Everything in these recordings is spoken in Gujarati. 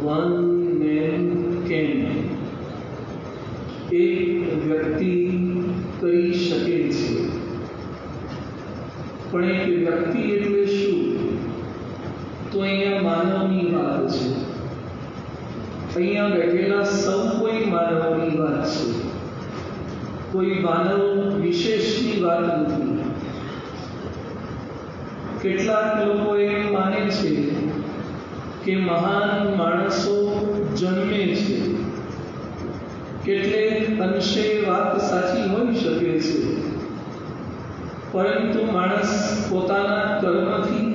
one man can, એક વ્યક્તિ કરી શકે છે. પણ એક વ્યક્તિ એટલે શું? તો અહીંયા માનવની વાત છે. અહીંયા બેઠેલા સૌ કોઈ માનવની વાત છે. કોઈ માનવ વિશેષની વાત નથી. કેટલાક લોકો એમ માને છે કે મહાન માણસો જન્મે છે. કેટલેક અંશે વાત સાચી હોઈ શકે છે, પરંતુ માણસ પોતાના કર્મથી,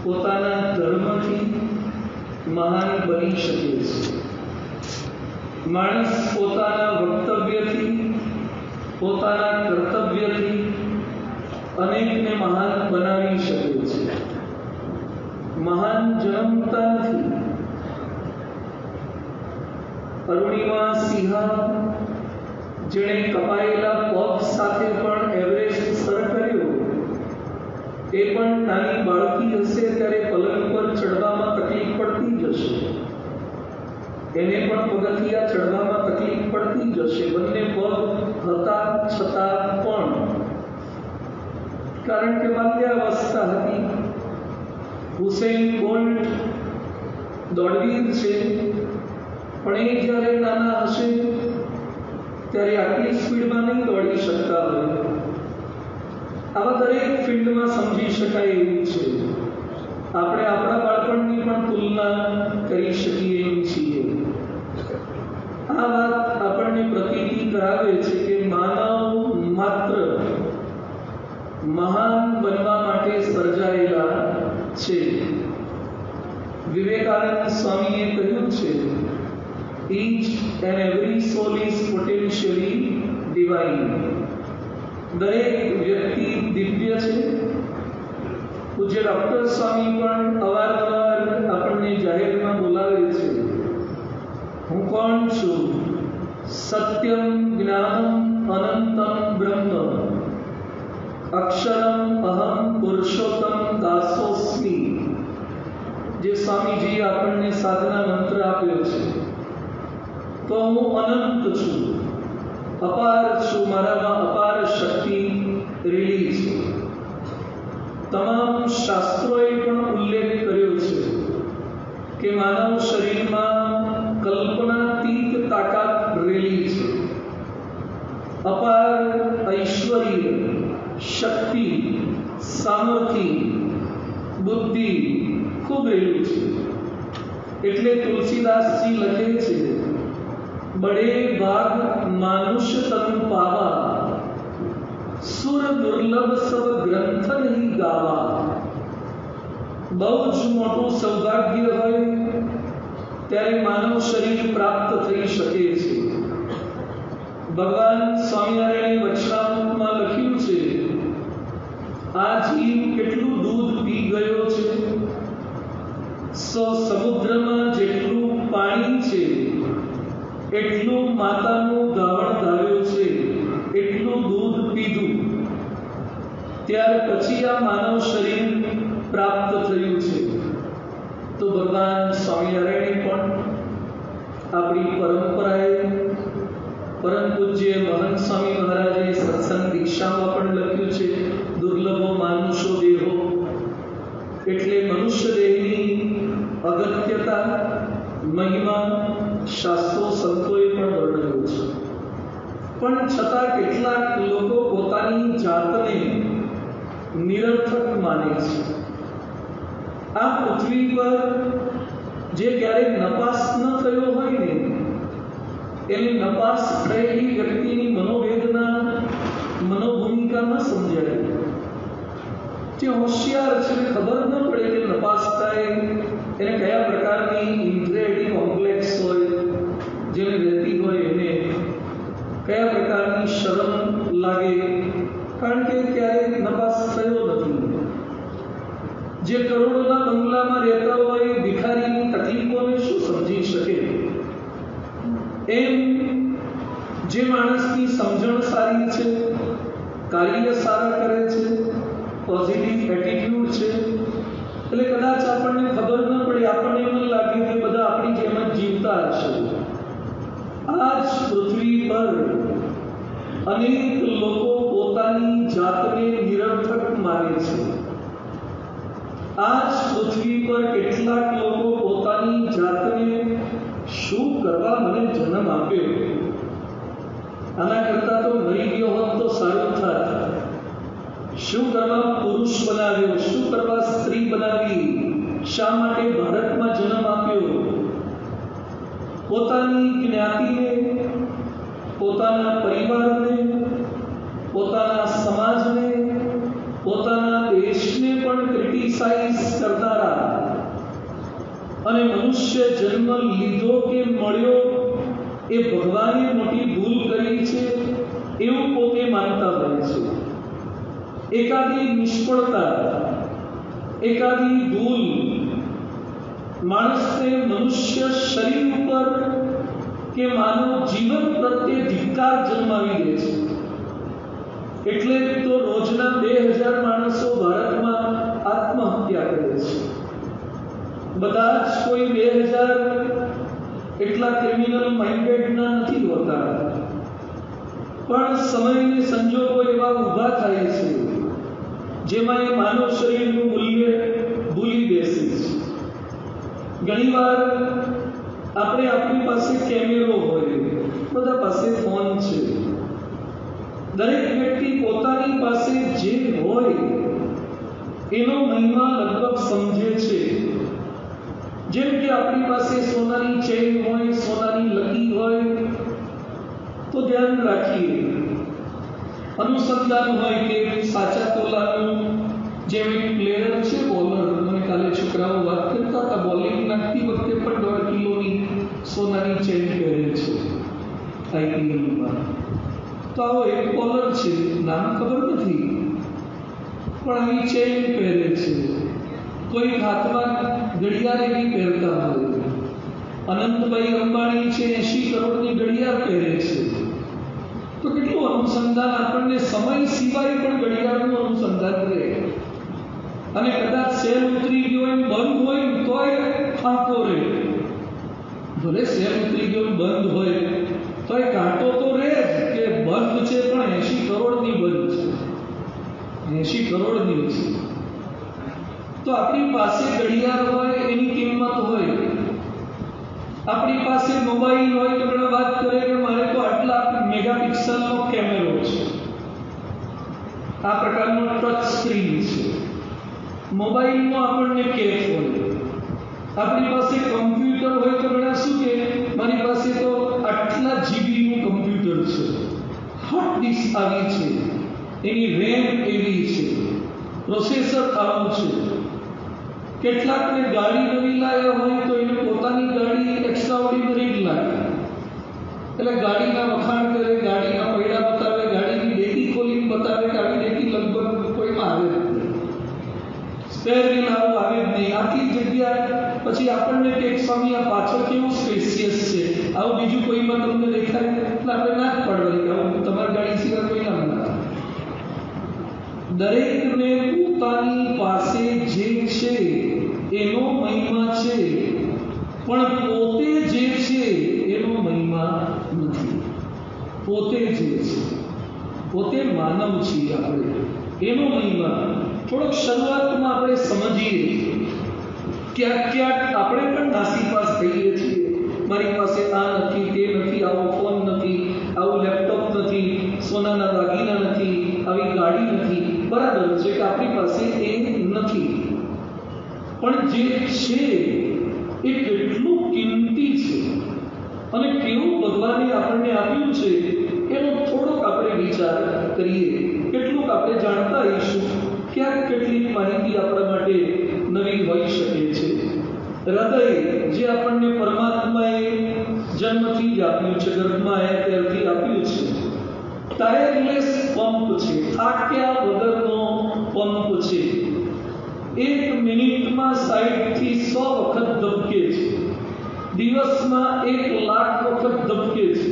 પોતાના ધર્મથી મહાન બની શકે છે. માણસ પોતાના વક્તવ્યથી, પોતાના કર્તવ્યથી અનેકને મહાન બનાવી શકે છે. મહાન જન્મતા નથી. અરુણિમા સિંહા, જેણે કપાયેલા પગ સાથે પણ એવરેસ્ટ સર કર્યો, એ પણ નાની બાળકી હશે ત્યારે પલંગ પર ચડવામાં તકલીફ પડતી જ હશે. એને પણ પગથિયા ચડવામાં તકલીફ પડતી જ હશે. બંને પગ હતા છતાં પણ, કારણ કે બાલ્યાવસ્થા હતી. હુસેન બોલ્ટ દોડવીર છે, પણ એ જ્યારે નાના હશે ત્યારે આટલી સ્પીડમાં નહીં દોડી શકતા હોય. આવા દરેક ફિલ્ડમાં સમજી શકાય એવું છે. આપણે આપણા બાળપણની પણ તુલના કરી શકીએ એમ છીએ. આ વાત આપણને પ્રતીતિ કરાવે છે કે માનવ માત્ર મહાન બનવા માટે સર્જાયેલા છે. વિવેકાનંદ સ્વામીએ કહ્યું છે, each and every soul is potentially divine. દરેક વ્યક્તિ દિવ્ય છે. પૂજ્ય ડૉક્ટર સ્વામી પણ અવારનવાર આપણને જાહેરમાં બોલાવે છે. હું કોણ છું? સત્યમ જ્ઞાનમ અનંતમ બ્રહ્મ અક્ષરમ અહમ પુરુષોત્તમ દાસોસ્મિ. જે સ્વામીજીએ આપણને સાધના મંત્ર આપ્યો છે. તો હું અનંત છું, અપાર છું, મારામાં અપાર શક્તિ રેલી છે. તમામ શાસ્ત્રોએ પણ ઉલ્લેખ કર્યો છે કે માનવ શરીરમાં કલ્પનાતીત તાકાત રેલી છે. અપાર ઐશ્વર્ય, શક્તિ, સામર્થ્ય, બુદ્ધિ ખૂબ રેલું છે. એટલે તુલસીદાસજી લખે છે, बड़े भाग मानुष तन पावा, सुर दुर्लभ सब ग्रंथ नहीं गावा. બહુ જ મોટું સૌભાગ્ય હોય ત્યારે માનવ શરીર પ્રાપ્ત થઈ શકે છે. ભગવાન સ્વામિનારાયણે વચનામૃતમાં લખ્યું છે, આ જીવ કેટલું દૂધ પી ગયો છે, સમુદ્રમાં જેટલું પાણી છે એટલું માતાનું ગાવણ ધાર્યું છે, એટલું દૂધ પીધું, ત્યાર પછી આ માનવ શરીર પ્રાપ્ત થયું છે. તો ભગવાન સ્વામિનારાયણે પણ આપણી પરંપરાએ, પરમ પૂજ્ય મહંત સ્વામી મહારાજે સત્સંગ દીક્ષામાં પણ લખ્યું છે, દુર્લભો માનુષો દેહો. એટલે મનુષ્ય દેહની અગત્યતા, મહિમા શાસ્ત્રો સંતોએ પણ વર્ણવ્યું છે. પણ છતાં કેટલાક લોકો પોતાની જાતને નિરર્થક માને છે. આ પૃથ્વી પર જે ક્યારેક નપાસ ન થયો હોય ને, એને નપાસ થયેલી વ્યક્તિની મનોવેદના, મનોભૂમિકા ન સમજાય. જે હોશિયાર છે એને ખબર ન પડે કે નપાસ થાય એને કયા પ્રકારની ઇન્ફિરિયોરિટી કોમ્પ્લેક્સ હોય, જેને રહેતી હોય એને કયા પ્રકારની શરમ લાગે, કારણ કે ક્યારેક નપાસ થયો નથી. જે કરોડોના બંગલામાં રહેતા હોય ભિખારીની તકલીફોને શું સમજી શકે? એમ જે માણસની સમજણ સારી છે, કાર્ય સારા કરે છે, પોઝિટિવ એટીટ્યુડ છે, એટલે કદાચ આપણને ખબર ન પડે, આપણને એમ લાગે કે બધા આપણી પર અનેક લોકો પોતાની જાતને નિરર્થક માને છે. આજ પૃથ્વી પર કેટલાક લોકો પોતાની જાતને શું કરવા મને જન્મ આપ્યો, આના કરતા તો મરી ગયો હોત તો સારું થાત, શું કરવા પુરુષ બનાવ્યો, શું કરવા સ્ત્રી બનાવી, શા માટે ભારતમાં જન્મ આપ્યો. પોતાની જ્ઞાતિને, પોતાના પરિવારને, પોતાના સમાજને, પોતાના દેશને પણ ક્રિટિસાઇઝ કરનારા અને મનુષ્ય જન્મ લીધો કે મળ્યો એ ભગવાને મોટી ભૂલ કરી છે એવું પોતે માનતા હોય છે. એકાદી નિષ્ફળતા, એકાદી ભૂલ માણસને મનુષ્ય શરીર ઉપર કે માનવ જીવન પ્રત્યે ધિક્કાર જન્માવી દે છે. એટલે તો રોજના 2000 માણસો ભારતમાં આત્મહત્યા કરે છે. બધા જ કોઈ 2000 એટલા ક્રિમિનલ માઇન્ડેડના નથી હોતા, પણ સમયને સંજોગો એવા ઊભા થાય છે જેમાં એ માનવ શરીરનું મૂલ્ય ભૂલી બેસે છે. ઘણીવાર આપણે આપણી પાસે કેમેરો હોય, બધા પાસે ફોન છે, દરેક વ્યક્તિ પોતાની પાસે જે હોય એનો મહિમા લગભગ સમજે છે. જેમ કે આપણી પાસે સોનાની ચેન હોય, સોનાની લકી હોય તો ધ્યાન રાખીએ. અનુસંધાન હોય કે સાચા તોલાનું જેમ એક પ્લેયર છે બોલર, મને કાલે છોકરાઓ વાત કરતા હતા, બોલિંગ નાખતી વખતે પણ 1.5 કિલોની સોનાની ચેન પહેરે છે આઈપીએલમાં. તો આવો એક બોલર છે, નામ ખબર નથી, પણ આવી ચેન પહેરે છે. કોઈ હાથમાં ઘડિયાળ એવી પહેરતા હોય. અનંતભાઈ અંબાણી છે, 80 કરોડની ઘડિયાળ પહેરે છે. તો કેટલું અનુસંધાન આપણને સમય સિવાય પણ ઘડિયાળનું અનુસંધાન રહે. અને કદાચ સેલ ઉતરી ગયો એમ બંધ હોય તોય ફાંકો રહે. ભલે સેલ ઉતરી ગયો બંધ હોય તોય કાંટો તો રહે જ કે બંધ છે, પણ 80 કરોડની બંધ છે, 80 કરોડની છે. તો આપણી પાસે ઘડિયાળ હોય એની કિંમત હોય, આપણી પાસે મોબાઈલ હોય તો આપણે વાત કરીએ કે મારે તો આટલા મેગાપિક્સલનો કેમેરો છે, આ પ્રકારનો ટચ સ્ક્રીન છે. મોબાઈલનો આપણને કેફ હોય, આપણી પાસે કમ્પ્યુટર હોય તો આપણે શું કે મારી પાસે તો આટલા જીબીનું કમ્પ્યુટર છે, હાર્ડ ડિસ્ક આવી છે, એની રેમ એવી છે, પ્રોસેસર આવું છે. કેટલાકને ગાડી નવી લાવ્યા હોય તો એને પોતાની ગાડી એક્સ્ટ્રાઓર્ડિનરી જ લાગે, એટલે ગાડીના વખાણ કરે, ગાડીના પૈડા બતાવે, ગાડીની ડેકી ખોલીને બતાવે કે આવી ડેકી લગભગ કોઈમાં આવે જ નહીં, સ્પેર વ્હીલ આવું આવે જ નહીં, આટલી જગ્યા. પછી આપણને કે સ્વામી આ પાછળ કેવું સ્પેશિયસ છે, આવું બીજું કોઈમાં તમને દેખાય, એટલે આપણે ના જ પડવાની કે આવું તમારી ગાડી સિવાય કોઈના ના. દરેકને પોતાની પાસે જે છે એનો મહિમા છે, પણ પોતે જે છે એનો મહિમા નથી. પોતે જે છે, પોતે માનવ છીએ આપણે, એનો મહિમા થોડોક શરૂઆતમાં આપણે સમજીએ. ક્યાંક ક્યાંક આપણે પણ નાસીપાસ થઈએ છીએ. મારી પાસે આ નથી, તે નથી, આવો ફોન નથી, આવું લેપટોપ નથી, સોનાના દાગીના નથી, આવી ગાડી નથી. બરાબર છે કે આપણી પાસે એ નથી, પણ જે છે એ કેટલું કિંમતી છે અને કેવું ભગવાને આપણને આપ્યું છે એનો થોડોક આપણે વિચાર કરીએ. કેટલુંક આપણે જાણતા રહીશું, ક્યાંક કેટલીક માહિતી આપણા માટે નવી હોઈ શકે છે. હૃદય જે આપણને પરમાત્માએ જન્મથી જ આપ્યું છે, ગર્ભમાં આવ્યા ત્યારથી આપ્યું છે, ટાયરલેસ પંપ છે, થાક્યા વગરનો પંપ છે. 1 મિનિટમાં 60 થી 100 વખત ધબકે છે, દિવસમાં 1 લાખ વખત ધબકે છે,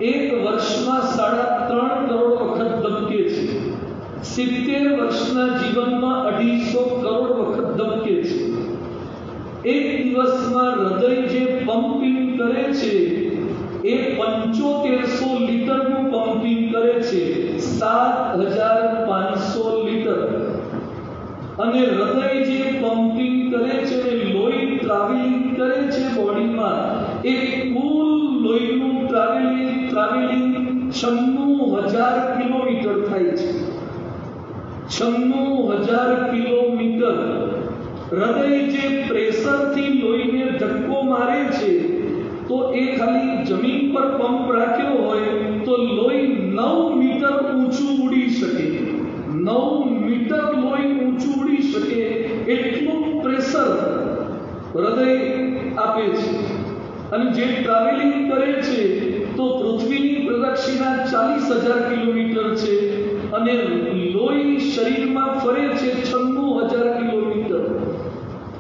1 વર્ષમાં 3.5 કરોડ વખત ધબકે છે, 70 વર્ષના જીવનમાં 250 કરોડ વખત ધબકે છે. એક દિવસમાં હૃદય જે પંપિંગ કરે છે એ 7500 કરે છે બોડીમાં એ કુલ લોહીનું ટ્રાવેલિંગ 96,000 કિલોમીટર થાય છે. 96,000 કિલોમીટર. હૃદય જે પ્રેશરથી લોહીને ધક્કો મારે છે તો એ ખાલી જમીન પર પંપ રાખ્યો હોય તો લોહી 9 મીટર ઊંચું ઉડી શકે. 9 મીટર લોહી ઊંચું ઉડી શકે એટલું પ્રેશર હૃદય આપે છે. અને જે ટ્રાવેલિંગ કરે છે તો પૃથ્વીની પ્રદક્ષિણા 40,000 કિલોમીટર છે અને લોહી શરીરમાં ફરે છે 96,000 કિલોમીટર.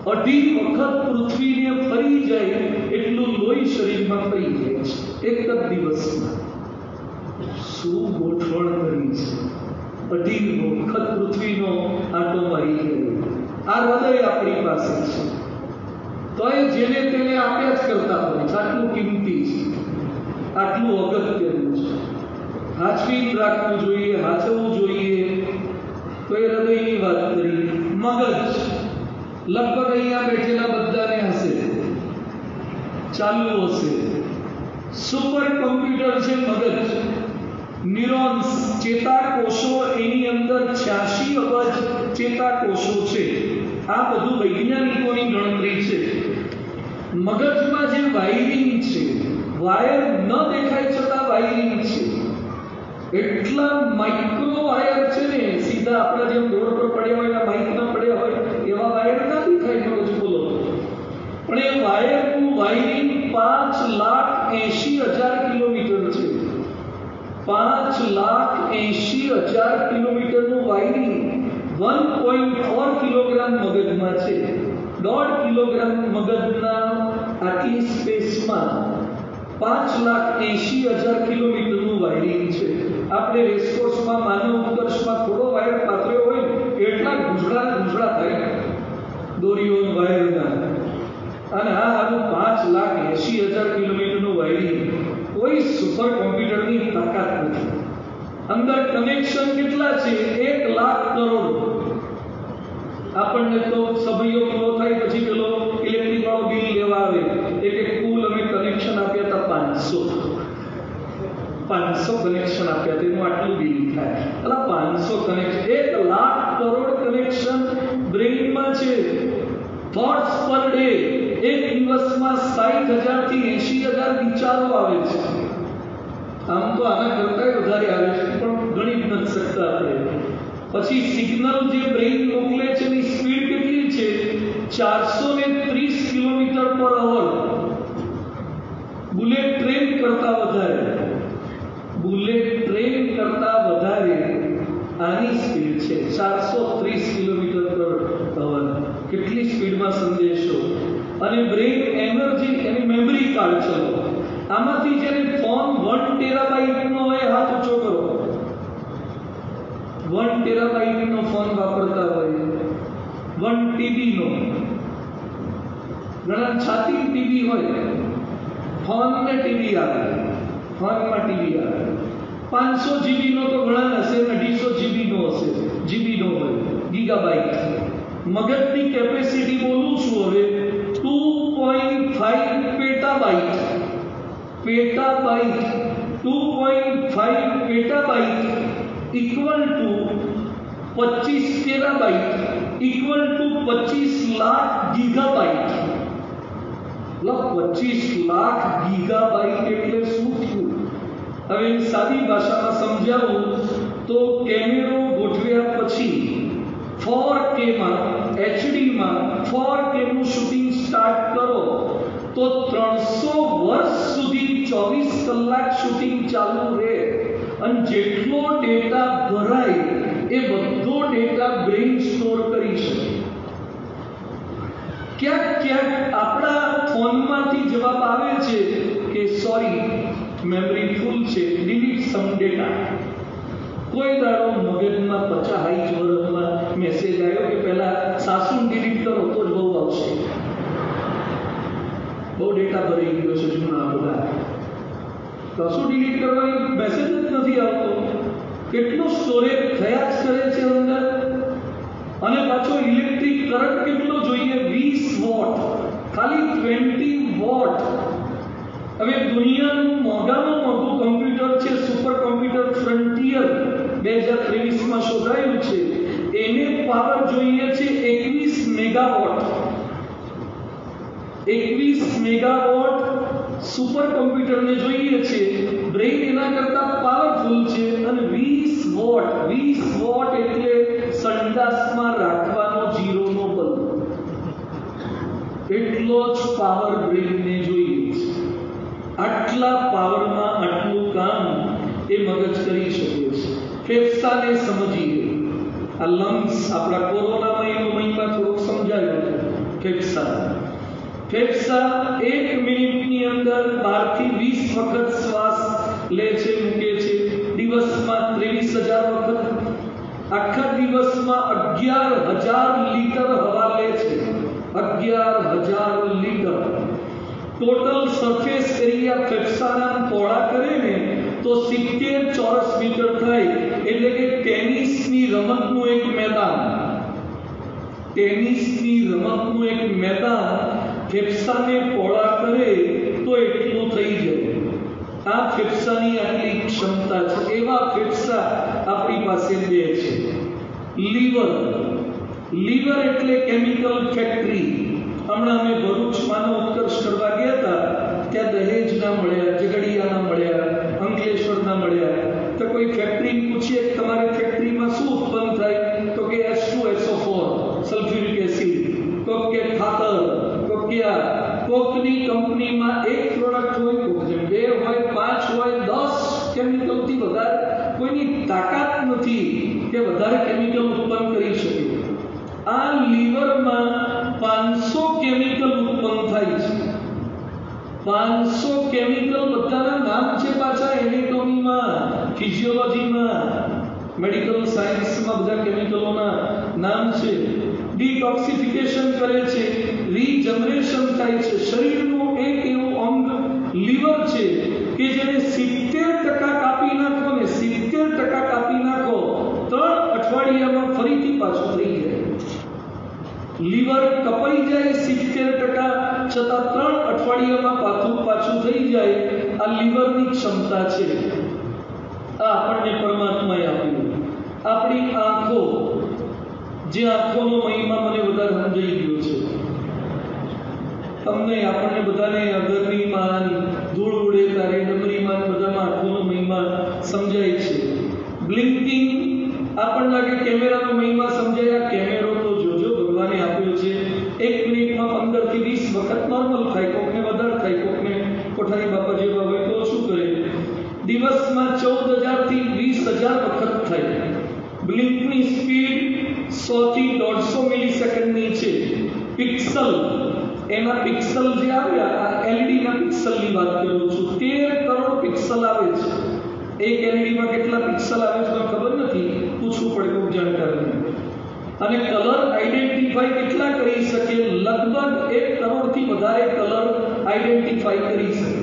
2.5 વખત પૃથ્વીને ફરી જાય એટલું લોહી શરીરમાં ફરી જાય છે એક જ દિવસમાં. શું ગોઠવણ કરી છે! 2.5 વખત પૃથ્વીનો આંટો મારી ગયો. આ હૃદય આપણી પાસે છે તો એ જેને તેને આપ્યા જ કરતા હોય છે. આટલું કિંમતી છે, આટલું અગત્યનું છે. હાચવીને રાખવું જોઈએ, હાચવવું જોઈએ. તો એ હૃદયની વાત કરી. મગજ લગભગ અહીંયા બેઠેલા બધાને હશે, ચાલુ હશે. સુપર કોમ્પ્યુટર છે મગજ. ન્યુરોન્સ, ચેતાકોષો, એની અંદર 86 અબજ ચેતાકોષો છે. આ બધું વૈજ્ઞાનિકોની ગણતરી છે. મગજમાં જે વાયરિંગ છે, વાયર ન દેખાય છતાં વાયરિંગ છે. એટલા માઇક્રો વાયર છે ને, સીધા આપણા જેમ રોડ પર પડ્યા હોય, માઇક ના પડ્યા હોય એવા વાયર ના દેખાય મગજ. બોલો. પણ એ વાયરનું વાયરિંગ 5,80,000 કિલોમીટર છે. 5,80,000 કિલોમીટરનું વાયરિંગ 1.4 કિલોગ્રામ મગજમાં છે. 1.5 કિલોગ્રામ મગજના આટલી સ્પેસમાં 5,80,000 કિલોમીટરનું વાયરિંગ છે. આપણે રેસકોર્સમાં, માનવ ઉત્કર્ષમાં થોડો વાયર પાથર્યો હોય એટલા ગુંજળા થાય દોરીઓ વાયરના. અને આ આનું 5,80,000 કિલોમીટરનું વાયરિંગ કોઈ સુપર કોમ્પ્યુટરની તાકાત નથી. અંદર કનેક્શન કેટલા છે? 1,00,000 કરોડ. આપણને તો સભ્યો પૂરો થાય પછી પેલો ઇલેક્ટ્રિક વાળો બિલ લેવા આવે એટલે કુલ અમે કનેક્શન આપ્યા હતા 500 કનેક્શન આપ્યા, તેનું આટલું બિલ થાય. એટલે 500 કનેક્શન, 1,00,000 કરોડ કનેક્શન બ્રેઇનમાં છે. થોટ્સ પર ડે, એક દિવસમાં 60,000 થી 80,000 વિચારો આવે છે. આમ તો આના કરતા વધારે આવે છે પણ ગણી જ નથી શકતા આપણે. પછી સિગ્નલ જે બ્રેઇન મોકલે છે એની સ્પીડ કેટલી છે? 430 કિલોમીટર પર અવર. બુલેટ ટ્રેન કરતા વધારે આની સ્પીડ છે. 430 કિલોમીટર પર અવર. કેટલી સ્પીડમાં સંદેશો. અને બ્રેઇન એનર્જી, એની મેમરી કાર્ડ ચલો. આમાંથી જેને ફોન 1 ટેરાબાઇટનો હોય હાથ ઊંચો કરો. 1 ટેરાબાઇટનો ફોન વાપરતા હોય. 1 ટીબીનો, ઘણા છાતી ટીવી હોય, ફોનને ટીવી આવે, ફોનમાં ટીવી આવે. 500 જીબીનો તો ઘણા હશે, 250 જીબીનો હશે, જીબીનો હોય, ગીગાબાઇટ. મગજની કેપેસિટી બોલું છું હવે, 2.5 petabyte. 2.5 petabyte equal to 25 terabyte equal to 25 lakh gigabyte. 25 lakh gigabyte એટલે શું થયું? હવે સાદી ભાષામાં સમજાવું તો કેમેરો ગોઠવ્યા પછી 4K માં, HDમાં 4K નું શૂટિંગ સ્ટાર્ટ કરો તો 300 વર્ષ સુધી 24 કલાક શૂટિંગ ચાલુ રહે. અને જેટલો ડેટા ભરાય એ બધો ડેટા બ્રેઇન સ્ટોર કરી શકે. ક્યાંક આપણા ફોનમાંથી જવાબ આવે છે કે સોરી, મેમરી ફૂલ છે, ડિલીટ સમ ડેટા. કોઈ દાડો મગજમાં 50 વર્ષમાં મેસેજ આવ્યો કે પહેલા સાસુને ડિલીટ કરો તો જ બહુ આવશે. બહુ ડેટા ભરાઈ ગયો છે જૂના બધા. કશું ડિલીટ કરવાની મેસેજ જ નથી આવતો. કેટલું સ્ટોરેજ થયા જ કરે છે અંદર. અને પાછો ઇલેક્ટ્રિક કરંટ કેટલો જોઈએ? 20 વોટ. ખાલી 20 વોટ. હવે દુનિયાનું મોંઘામાં મોંઘું કોમ્પ્યુટર છે સુપર કોમ્પ્યુટર ફ્રન્ટિયર 2023માં શોધાયું છે. એને પાવર જોઈએ છે 21 મેગાવોટ. 21 મેગાવોટ સુપર કોમ્પ્યુટરને જોઈએ છે. બ્રેઇન એના કરતા પાવરફુલ છે. અને 20 વોટ એટલે સંડાસમાં રાખવાનો જીરોનો બલ્બ. એટલો જ પાવર બ્રેઇનને જોઈએ છે. આટલા પાવરમાં આટલું કામ એ મગજ કરી શકે છે. ફેફસાને સમજીએ. આ લંગ્સ આપણા કોરોનામાં એનો મહિમા થોડોક સમજાયો છે. ફેફસા 1 મિનિટની અંદર 12 થી 20 વખત શ્વાસ લે છે, મૂકે છે. દિવસમાં 23,000 વખત. આખા દિવસમાં 11,000 લીટર હવા લે છે. 11,000 લીટર. ટોટલ સરફેસ એરિયા ફેફસાના પહોળા કરે ને તો 70 ચોરસ મીટર થાય. એટલે કે ટેનિસની રમતનું એક મેદાન. ફેફસાને પહોળા કરે તો એટલું થઈ જાય. આ ફેફસાની આટલી ક્ષમતા છે. એવા ફેફસા આપણી પાસે બે છે. લીવર એટલે કેમિકલ ફેક્ટરી. હમણાં અમે ભરૂચમાંનો ઉત્કર્ષ કરવા ગયા હતા. ત્યાં દહેજના મળ્યા, ઝઘડિયાના મળ્યા, અંકલેશ્વરના મળ્યા. તો કોઈ ફેક્ટરી પૂછીએ તમારી ફેક્ટરીમાં શું ઉત્પન્ન થાય? તો કે H2SO4 સલ્ફ્યુરિક એસિડ. કોક કે ખાતર, કોક કે કોકની કંપનીમાં એક પ્રોડક્ટ હોય, કોકને 2 હોય, 5 હોય, 10 કેમિકલથી વધારે કોઈની તાકાત નથી કે વધારે કેમિકલ ઉત્પન્ન કરી શકે. આ લીવરમાં 500 કેમિકલ ઉત્પન્ન થાય છે. 500 કેમિકલ, બધાના નામ છે પાછા એનેટોમીમાં, ફિઝિયોલોજીમાં, મેડિકલ સાયન્સમાં બધા કેમિકલોના નામ છે. ડિટોક્સિફિકેશન કરે છે, રીજનરેશન થાય છે. શરીરનું એક એવું અંગ લીવર છે કે જેને 70% કાપી નાખો ને 70% કાપી નાખો 3 અઠવાડિયામાં ફરીથી પાછું થઈ જાય. લીવર કપાઈ જાય 70%, છતાં 3 અઠવાડિયામાં પાછું થઈ જાય. આ લીવરની ક્ષમતા છે. આ આપણને પરમાત્માએ આપ્યું. આપણી આંખો, જે આંખોનો મહિમા મને વધારે સમજાઈ ગયો છે. તમને આપણને બધાને અગરનીમાં, ધૂળ ઉડે ત્યારે ડમરીમાં બધામાં આંખોનો મહિમા સમજાય છે. બ્લિંકિંગ આપણને લાગે કેમેરાનો મહિમા સમજાય. કેમેરો તો જોજો ભગવાને આપ્યો છે. 1 મિનિટમાં 15 થી 20 વખત નોર્મલ થાય, કોકને વધારે થાય, કોકને કોઠારી બાપા જેવા હોય તો શું કરે, દિવસમાં 14,000 થી 20,000 વખત થાય. બ્લિંકની સ્પીડ 100 થી 150 મિલિસેકન્ડની છે. પિક્સલ, એના પિક્સલ જે આવ્યા, આ એલઈડી ના પિક્સલની વાત કરું છું. 13 કરોડ પિક્સલ આવે છે. એક એલઈડીમાં કેટલા પિક્સલ આવે છે ખબર નથી, પૂછવું પડે કોઈ જાણકારને. અને કલર આઈડેન્ટિફાઈ કેટલા કરી શકે? લગભગ 1 કરોડથી વધારે કલર આઈડેન્ટિફાઈ કરી શકે.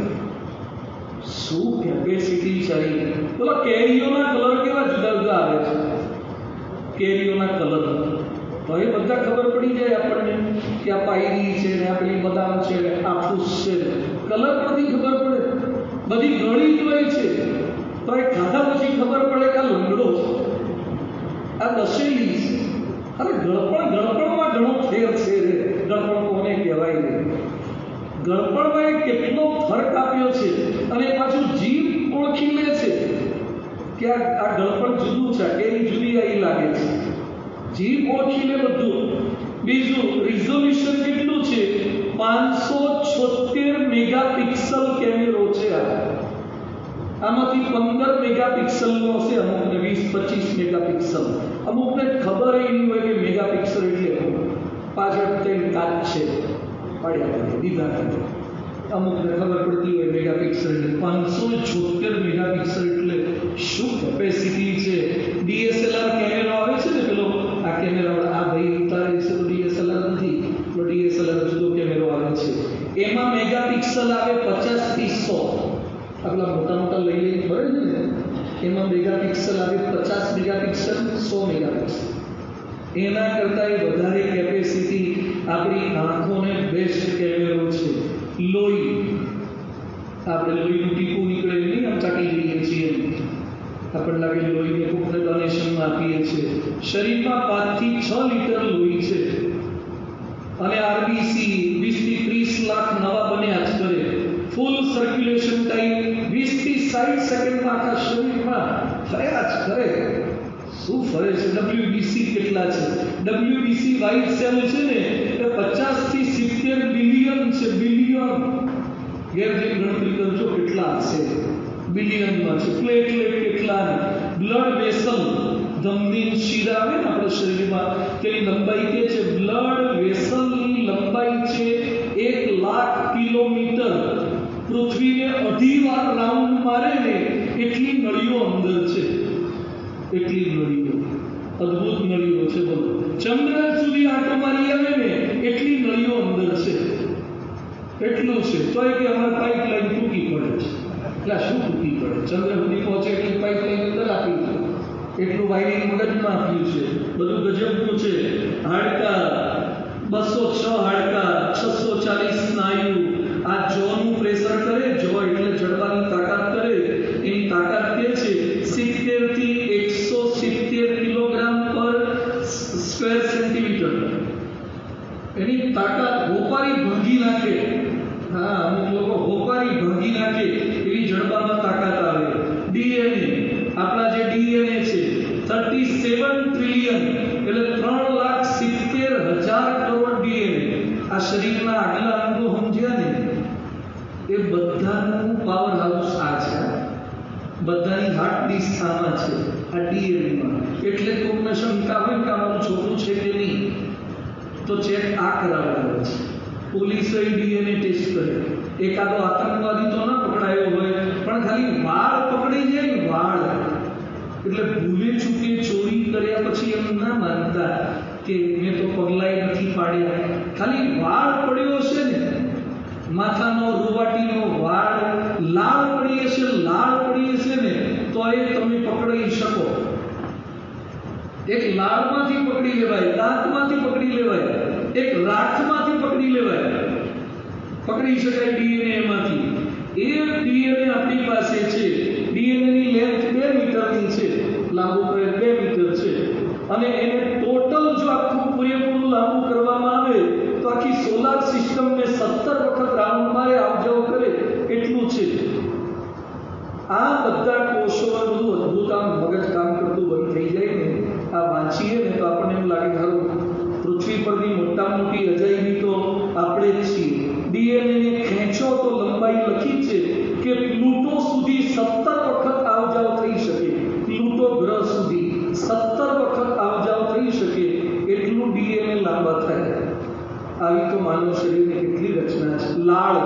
શું કેપેસિટી છે! બોલો, કેરીઓના કલર કેવા જુદા જુદા આવે છે. કેરીઓના કલર હવે બધા ખબર પડી જાય આપણને કે આ પાયરી છે ને આ પેલી બદામ છે ને આ ફૂસ છે. કલર પરથી ખબર પડે. બધી ગળી જ હોય છે. તો એ ખાધા પછી ખબર પડે કે આ લંગડો છે, આ દશેલી છે. અરે ગળપણમાં ઘણો ફેર છે. ગળપણ કોને કહેવાય? ગળપણમાં કેટલો ફરક આપ્યો છે. અને પાછું જીભ ઓળખી લે છે કે આ ગળપણ જુદું છે, એની જુદી આવી લાગે છે. જીભ ઓળખી લે બધું. બીજું, રિઝોલ્યુશન કેટલું છે? 576 મેગાપિક્સલ કેમેરો છે. આમાંથી 15 મેગાપિક્સલનો હશે, અમુકને 20-25 મેગાપિક્સલ. અમુકને ખબર નહીં હોય કે મેગાપિક્સલ એટલે પાછળ 3 કાચ છે પાડ્યા દીધા. અમુકને ખબર પડતી હોય મેગાપિક્સલ એટલે 576 મેગાપિક્સલ એટલે શું કેપેસિટી છે. ડીએસએલઆર કેમેરો આવે છે ને, પેલો આ કેમેરા આ ભાઈ ઉતારે છે તો ડીએસએલઆર નથી, તો ડીએસએલઆર જુદો કેમેરો આવે છે. એમાં મેગાપિક્સલ આવે 50 થી 100. આપણા મોટા મોટા લઈ લઈને ફરે છે ને, એમાં મેગાપિક્સલ આવે 50 મેગાપિક્સલ, 100 મેગાપિક્સલ. એના કરતાં વધારે કેપેસિટી આપણી આંખોને બેસ્ટ કેમેરો છે લોહી. આપણે લોહીનું ટીપું નીકળે નહીં, આમ ચાટી લઈએ છીએ, આપણને લાગે લોહીને કોઈને ડોનેશનમાં આપીએ છીએ. શરીરમાં 5 થી 6 લીટર લોહી છે અને આરબીસી 20 થી 30 લાખ નવા બન્યા જ કરે. ફૂલ સર્ક્યુલેશન ટાઈમ 20 થી 60 સેકન્ડમાં આખા શરીરમાં ફર્યા જ કરે. શું ફરે છે? ડબ્લ્યુબીસી કેટલા છે? ડબ્લ્યુબીસી વ્હાઇટ સેલ છે ને એ 50 થી 70 બિલિયન છે. બિલિયન ઘેર જઈને ગણતરી કરજો કેટલા હશે, બિલિયનમાં છે. પ્લેટલેટ કેટલા, બ્લડ વેસલ ધમની શિરા આવે ને આપણા શરીરમાં તેની લંબાઈ કે છે, બ્લડ વેસલની લંબાઈ છે 1 લાખ કિલોમીટર. પૃથ્વીને 2.5 વાર રાઉન્ડ મારે ને એટલી નળીઓ અંદર છે, એટલી નળીઓ, અદ્ભુત નળીઓ છે. બોલો, ચંદ્ર સુધી આંટો મારી આવે ને એટલી નળીઓ અંદર છે, એટલું છે. તો એ કે અમારે પાઇપલાઇન તૂટી પડે છે. એટલે શું તૂટી પડે? ચંદ્ર સુધી પહોંચે એટલી પાઇપલાઇન અંદર આપી છે, એટલું વાયરિંગ મગજમાં આપ્યું છે, બધું ગજબનું છે. હાડકા 206 હાડકા, 640 સ્નાયુ. આ જોનું પ્રેશર કરે, જો એટલે જડબાની તાકાત કરે, એની તાકાત કે છે 70 થી 170 કિલોગ્રામ પર સ્ક્વેર સેન્ટીમીટર. એની તાકાત હોપારી ભાંગી નાખે. હા, અમુક લોકો હોપારી ભાંગી નાખે એવી જડબામાં તાકાત આવે. ડીએનએ, આપણા જે ડીએનએ છે 37 ટ્રિલિયન એટલે 3,70,000 કરોડ ડીએનએ. આ શરીરના આગલા અંગો સમજ્યા ને એ બધાનું પાવર હાઉસ આ છે. બધાની હાર્ટ ડિસ્ક આમાં છે, આ ડીએનએમાં. એટલે કોઈને શંકા હોય કે અમારું છોકરું છે કે નહીં તો ચેક આ કરાવડાવે છે. પોલીસે ડીએનએ ટેસ્ટ કરે. એકાદો આતંકવાદી તો ના પકડાયો હોય, પણ ખાલી વાળ પકડી જાય ને, વાળ એટલે ભૂલે ચૂકે ચોરી કર્યા પછી એમ ના માનતા કે મેં તો પગલાય નથી પાડ્યા. ખાલી વાળ પડ્યો છે ને, માથાનો રૂવાટીનો વાળ, લાળ પડી હશે, લાળ પડી હશે ને તો એ તમે પકડી શકો. એક લાળમાંથી પકડી લેવાય, દાંતમાંથી પકડી લેવાય, એક રાખમાંથી પકડી લેવાય, પકડી શકાય ડીએનએ એમાંથી. એ ડીએનએ આપણી પાસે છે. ડીએનએ ની લેન્થ 2 મીટરની છે, લાંબુ કરે 2 મીટર છે. અને એને ટોટલ જો આખું પૂરેપૂરું લાંબુ કરવામાં આવે તો આખી સોલાર સિસ્ટમને 17 વખત રાઉન્ડ મારે, આવજાવ કરે એટલું છે. આ બધા કોષોમાં બધું અદ્ભુત આમ મગજ કામ કરતું બંધ થઈ જાય ને, આ વાંચીએ ને તો આપણને એમ લાગે ખરું પૃથ્વી પરની મોટામાં મોટી અજાયબી તો આપણે જ છીએ. ડીએનએ ને ખેંચો તો લંબાઈ લખી છે કે પ્લુટો સુધી 17 વખત આવજાવ થઈ શકે. પ્લુટો ગ્રહ સુધી 17 વખત આવજાવ થઈ શકે એટલું ડીએનએ લાંબા થાય. આવી તો માનવ શરીરની કેટલી રચના છે. લાળ,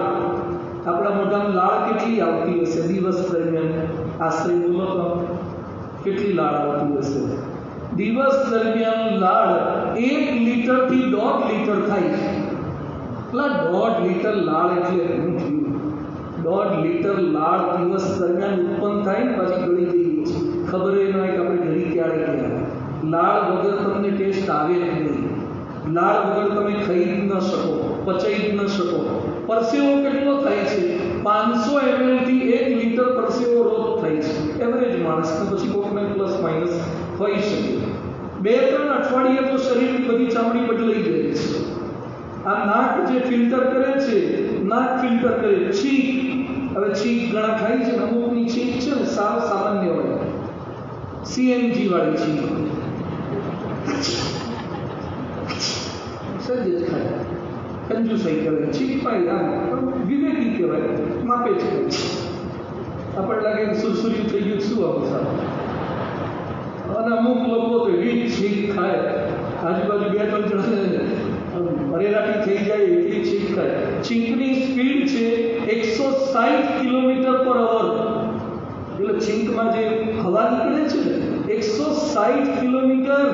આપણા મોઢામાં લાળ કેટલી આવતી હશે દિવસ દરમિયાન? આશરે બોલો તો કેટલી લાળ આવતી હશે દિવસ દરમિયાન? લાળ 1 લીટરથી 1.5 લીટર થાય છે. એટલા 1.5 લીટર લાળ એટલે શું થયું? 1.5 લીટર લાળ દિવસ દરમિયાન ઉત્પન્ન થાય ને પછી ગળી જઈએ છીએ, ખબર એ ન હોય કે આપણે ઘડી ક્યારે ગયા. લાળ વગર તમને ટેસ્ટ આવે જ નહીં. લાળ વગર તમે ખાઈ જ ન શકો, પચાઈ જ ન શકો. પરસેવો કેટલો થાય છે? 500 ml થી 1 લીટર પરસેવો રોજ થાય છે એવરેજ માણસને. પછી કોકને પ્લસ માઇનસ હોઈ શકે. 2-3 અઠવાડિયે તો શરીરની બધી ચામડી બદલાઈ જાય છે. આ નાક જે ફિલ્ટર કરે છે, નાક ફિલ્ટર કરે. છીંક, હવે છીંક ઘણા ખાઈ છે, અમુકની છીંક છે ને સાવ સામાન્ય હોય, સીએનજી વાળી છીંક સજ જ ખાય, કંજુસાઈ કરે, છીંક પાઈ. આમ વિવેકી કહેવાય, માપે છે. આપણને લાગે સુરસુર્યું થઈ ગયું શું આવું સારું. અને અમુક લોકો તો એવી છીંક ખાય, આજુબાજુ 2-3 જણા અરેરાટી થઈ જાય એટલી છીંક ખાય. છીંકની સ્પીડ છે 160 કિલોમીટર પર અવર. એટલે છીંકમાં જે હવા નીકળે છે ને 160 કિલોમીટર.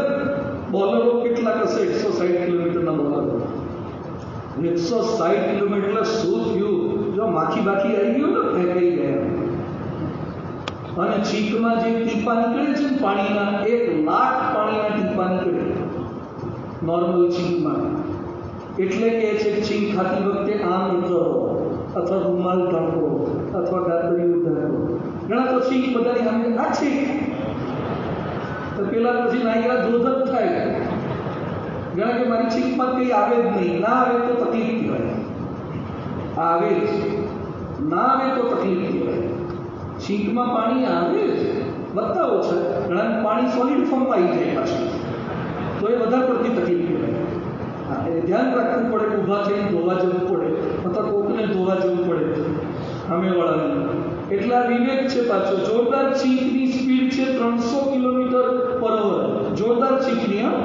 બોલરો કેટલા હશે? 160 કિલોમીટરના બોલરો. 160 કિલોમીટર એટલે શું થયું? જો માખી બાખી આવી ગયો ને ફેંકાઈ ગયા. અને છીંકમાં જે ટીપા નીકળે છે ને પાણીના, 1 લાખ પાણીના ટીપા નીકળે નોર્મલ છીંકમાં. એટલે કે છે છીંક ખાતી વખતે આમ કરો અથવા રૂમાલ ઢાંકો અથવા ગાતરીઓ ઢાંકો. ઘણા તો છીંક બધાની સામે આ છીંક તો પેલા પછી નાયરા ધોધ જ થાય. ઘણા કે મારી છીંકમાં કંઈ આવે જ નહીં. ના આવે તો તકલીફ કહેવાય. આવે જ ના આવે તો તકલીફ કહેવાય. છીંકમાં પાણી આવે જ વધતા ઓછા. ઘણા પાણી સોલિડ ફોર્મમાં આવી જાય પાછું તો એ વધારે પડતી તકલીફ કહેવાય. હા, એ ધ્યાન રાખવું પડે. ઊભા થઈને ધોવા જવું પડે અથવા કોકને ધોવા જવું પડે સામેવાળાને. એટલા વિવેક છે પાછો. જોરદાર છીંકની સ્પીડ છે 300 કિલોમીટર/અવર. જોરદાર છીંકની. હા,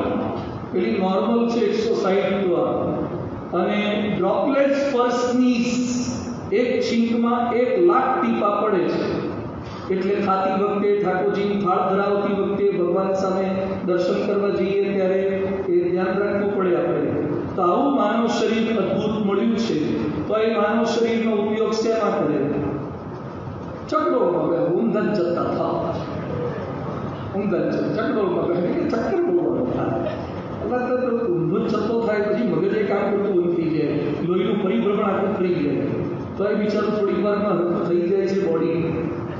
પેલી નોર્મલ છે 160 અને ડ્રોપલેટ્સ પર સ્નીઝ એક છીંકમાં 1,00,000 ટીપા પડે છે. એટલે ખાતી વખતે, ઠાકોરજીની થાળ ધરાવતી વખતે, ભગવાન સામે દર્શન કરવા જઈએ ત્યારે એ ધ્યાન રાખવું પડે આપણે. તો આવું માનવ શરીર અદ્ભુત મળ્યું છે. તો એ માનવ શરીરનો ઉપયોગ શેમાં કરે? ચક્રોમાં કરે. ઊંધન જતા થાવ. ઊંધન ચક્રોમાં કરે કે ચક્ર બોલવાનું થાય. ઊંધો જતો થાય પછી મગજ એ કામ કરતું બંધ થઈ જાય. લોહીનું પરિભ્રમણ આખું થઈ જાય. તો એ બિચારું થોડીક વારમાં હલકું થઈ જાય છે.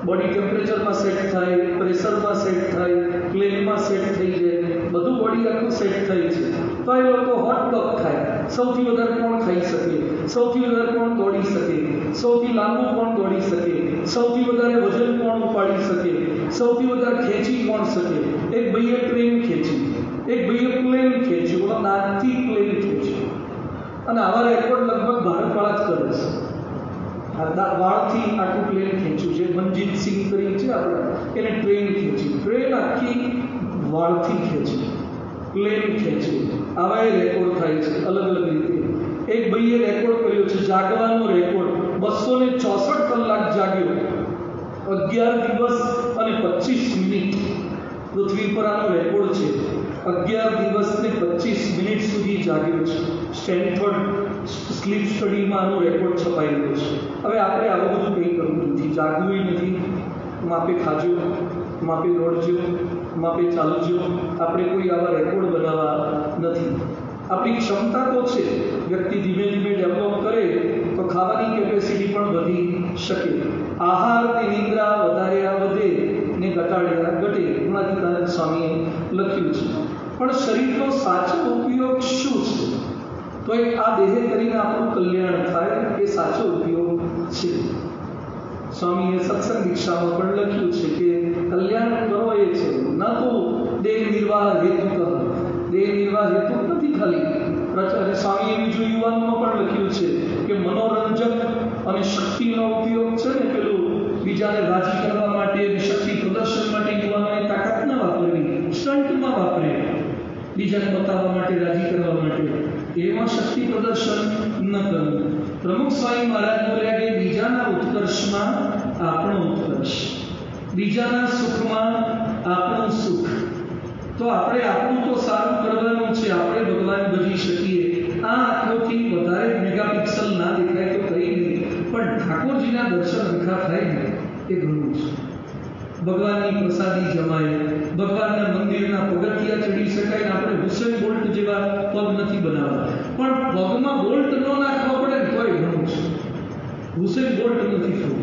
બોડી ટેમ્પરેચરમાં સેટ થાય, પ્રેશરમાં સેટ થાય, પ્લેનમાં સેટ થઈ જાય. બધું બોડી આખું સેટ થાય છે. તો એ લોકો હોટ ડોગ ખાય. સૌથી વધારે કોણ ખાઈ શકે? સૌથી વધારે કોણ દોડી શકે? સૌથી લાંબુ કોણ દોડી શકે? સૌથી વધારે વજન કોણ ઉપાડી શકે? સૌથી વધારે ખેંચી કોણ શકે? એક ભાઈએ ટ્રેન ખેંચી, એક ભાઈએ પ્લેન ખેંચ્યું, ઓલા નાકથી પ્લેન ખેંચ્યું. અને આવા રેકોર્ડ લગભગ ભારતવાળા જ કરે છે. વાળથી આખું પ્લેન ખેંચ્યું છે. મનજીત સિંહ કરી છે આપણે, એને ટ્રેન ખેંચી. ટ્રેન આખી વાળથી ખેંચી, પ્લેન ખેંચી. આવા એ રેકોર્ડ થાય છે અલગ અલગ રીતે. એક ભાઈએ રેકોર્ડ કર્યો છે જાગવાનો રેકોર્ડ. 264 કલાક જાગ્યો. 11 દિવસ અને 25 મિનિટ પૃથ્વી પર આનો રેકોર્ડ છે. 11 દિવસ ને 25 મિનિટ સુધી જાગ્યો છે. સ્ટેનફોર્ડ સ્લીપ સ્ટડીમાં આનો રેકોર્ડ છપાયેલો છે. હવે આપણે આવું બધું કંઈ કરવું નથી, જાગવું નથી. માપે ખાજો, માપે દોડજો, માપે ચાલજો. આપણે કોઈ આવા રેકોર્ડ બનાવવા નથી. આપણી ક્ષમતા તો છે. વ્યક્તિ ધીમે ધીમે ડેવલપ કરે તો ખાવાની કેપેસિટી પણ વધી શકે. આહાર ને નિદ્રા વધાર્યા વધે ને ઘટાડ્યા ઘટે. ગુણાતીતાનંદ સ્વામીએ લખ્યું છે. પણ શરીરનો સાચો ઉપયોગ શું છે? તો એ આ દેહે કરીને આપણું કલ્યાણ થાય એ સાચો ઉપયોગ છે. સ્વામીએ સત્સંગ દીક્ષામાં પણ લખ્યું છે કે કલ્યાણ કરો એ છે, ન તો દેહ નિર્વાહ હેતુ કહો. દેહ નિર્વાહ હેતુ નથી ખાલી. અને સ્વામીએ બીજું યુવાનમાં પણ લખ્યું છે કે મનોરંજક અને શક્તિનો ઉપયોગ છે ને, પેલું બીજાને રાજી કરવા માટે, શક્તિ પ્રદર્શન માટે યુવાનોની તાકાત ન વાપરવી, સ્ટન્ટમાં વાપરે, બીજાને બતાવવા માટે, રાજી કરવા માટે. એમાં શક્તિ પ્રદર્શન ન કરવું. પ્રમુખ સ્વામી મહારાજ બોલ્યા કે બીજાના ઉત્કર્ષમાં આપણો ઉત્કર્ષ, બીજાના સુખમાં આપણું સુખ. તો આપણે આપણું તો સારું કરવાનું છે. આપણે ભગવાન બની શકીએ. આ આંખોથી વધારે મેગાપિક્સલ ના દેખાય તો કંઈ નહીં, પણ ઠાકોરજીના દર્શન હરખા થાય ને એ ઘણું છે. ભગવાનની પ્રસાદી જમાય, ભગવાનના મંદિરના પગથિયા ચડી શકાય. ને આપણે હુસેન બોલ્ટ જેવા પગ નથી બનાવવા, પણ પગમાં બોલ્ટ ન નાખવા પડે ને તોય ઘણું છે. હુસેન બોલ્ટ નથી થવું,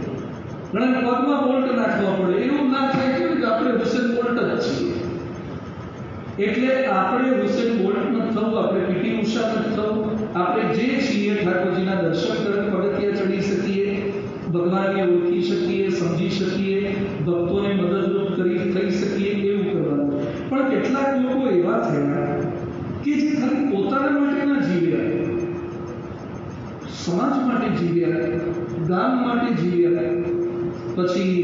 ઘણા પગમાં બોલ્ટ નાખવા પડે. એવું ના થાય કે આપણે હુસેન બોલ્ટ જ છીએ. એટલે આપણે હુસેન બોલ્ટ નથી થવું, આપણે પીટી ઉષા નથી થવું. આપણે જે છીએ ઠાકોરજીના દર્શન કરીને પગથિયા ચડી શકીએ, ભગવાનને ઓળખી શકીએ, સમજી શકીએ, ભક્તોને મદદરૂપ થઈ શકીએ એવું કરવાનું. પણ કેટલાક લોકો એવા થયા કે જે ખાલી પોતાના માટે ના જીવ્યા, સમાજ માટે જીવ્યા, ગામ માટે જીવ્યા, પછી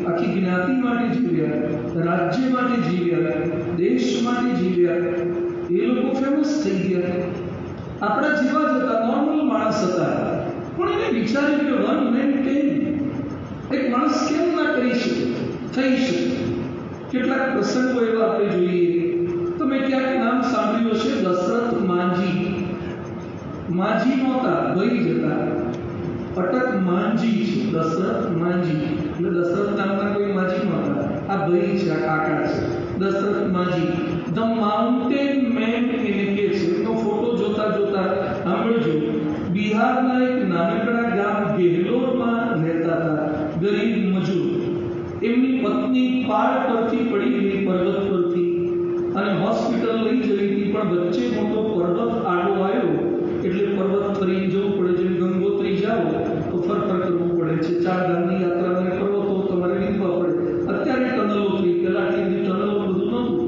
આખી જ્ઞાતિ માટે જીવ્યા, રાજ્ય માટે જીવ્યા, દેશ માટે જીવ્યા. એ લોકો ફેમસ થઈ ગયા. આપણા જેવા જ હતા, નોર્મલ માણસ હતા. પણ એને વિચાર્યું કે 1 man can, એક માણસ કેમ ના કરી શકે, થઈ શકે. કેટલાક પ્રસંગો એવા આપણે જોઈએ. તમે ક્યાંક નામ સાંભળ્યું હશે, દશરથ માંજી. માંજી નહોતા, ભાઈ જ હતા. અટક માંજી છે, દશરથ માંજી. એટલે દશરથ નામના કોઈ માંજી નહોતા. આ ભાઈ છે, આ કાકા છે, દશરથ માંજી. ધ માઉન્ટેન મેન એને કહે છે. એનો ફોટો જોતા જોતા જોતા સાંભળજો, બિહારના એક નાનકડા ગામ ગેહલોરમાં રહેતા હતા ગરીબ મજૂર. એમની પત્ની પહાડ પરથી પડી ગઈ, પર્વત પરથી, અને હોસ્પિટલ લઈ જવી હતી, પણ વચ્ચે મોટો પર્વત આડો આવ્યો એટલે પર્વત ફરી જવું પડે. જેમ ગંગોત્રી જાઓ તો ફરફર કરવું પડે છે. 4 ધામની યાત્રાને પર્વતો તમારે લીધવા પડે. અત્યારે ટનલો થઈ, પહેલા ટનલો બધું નહોતું,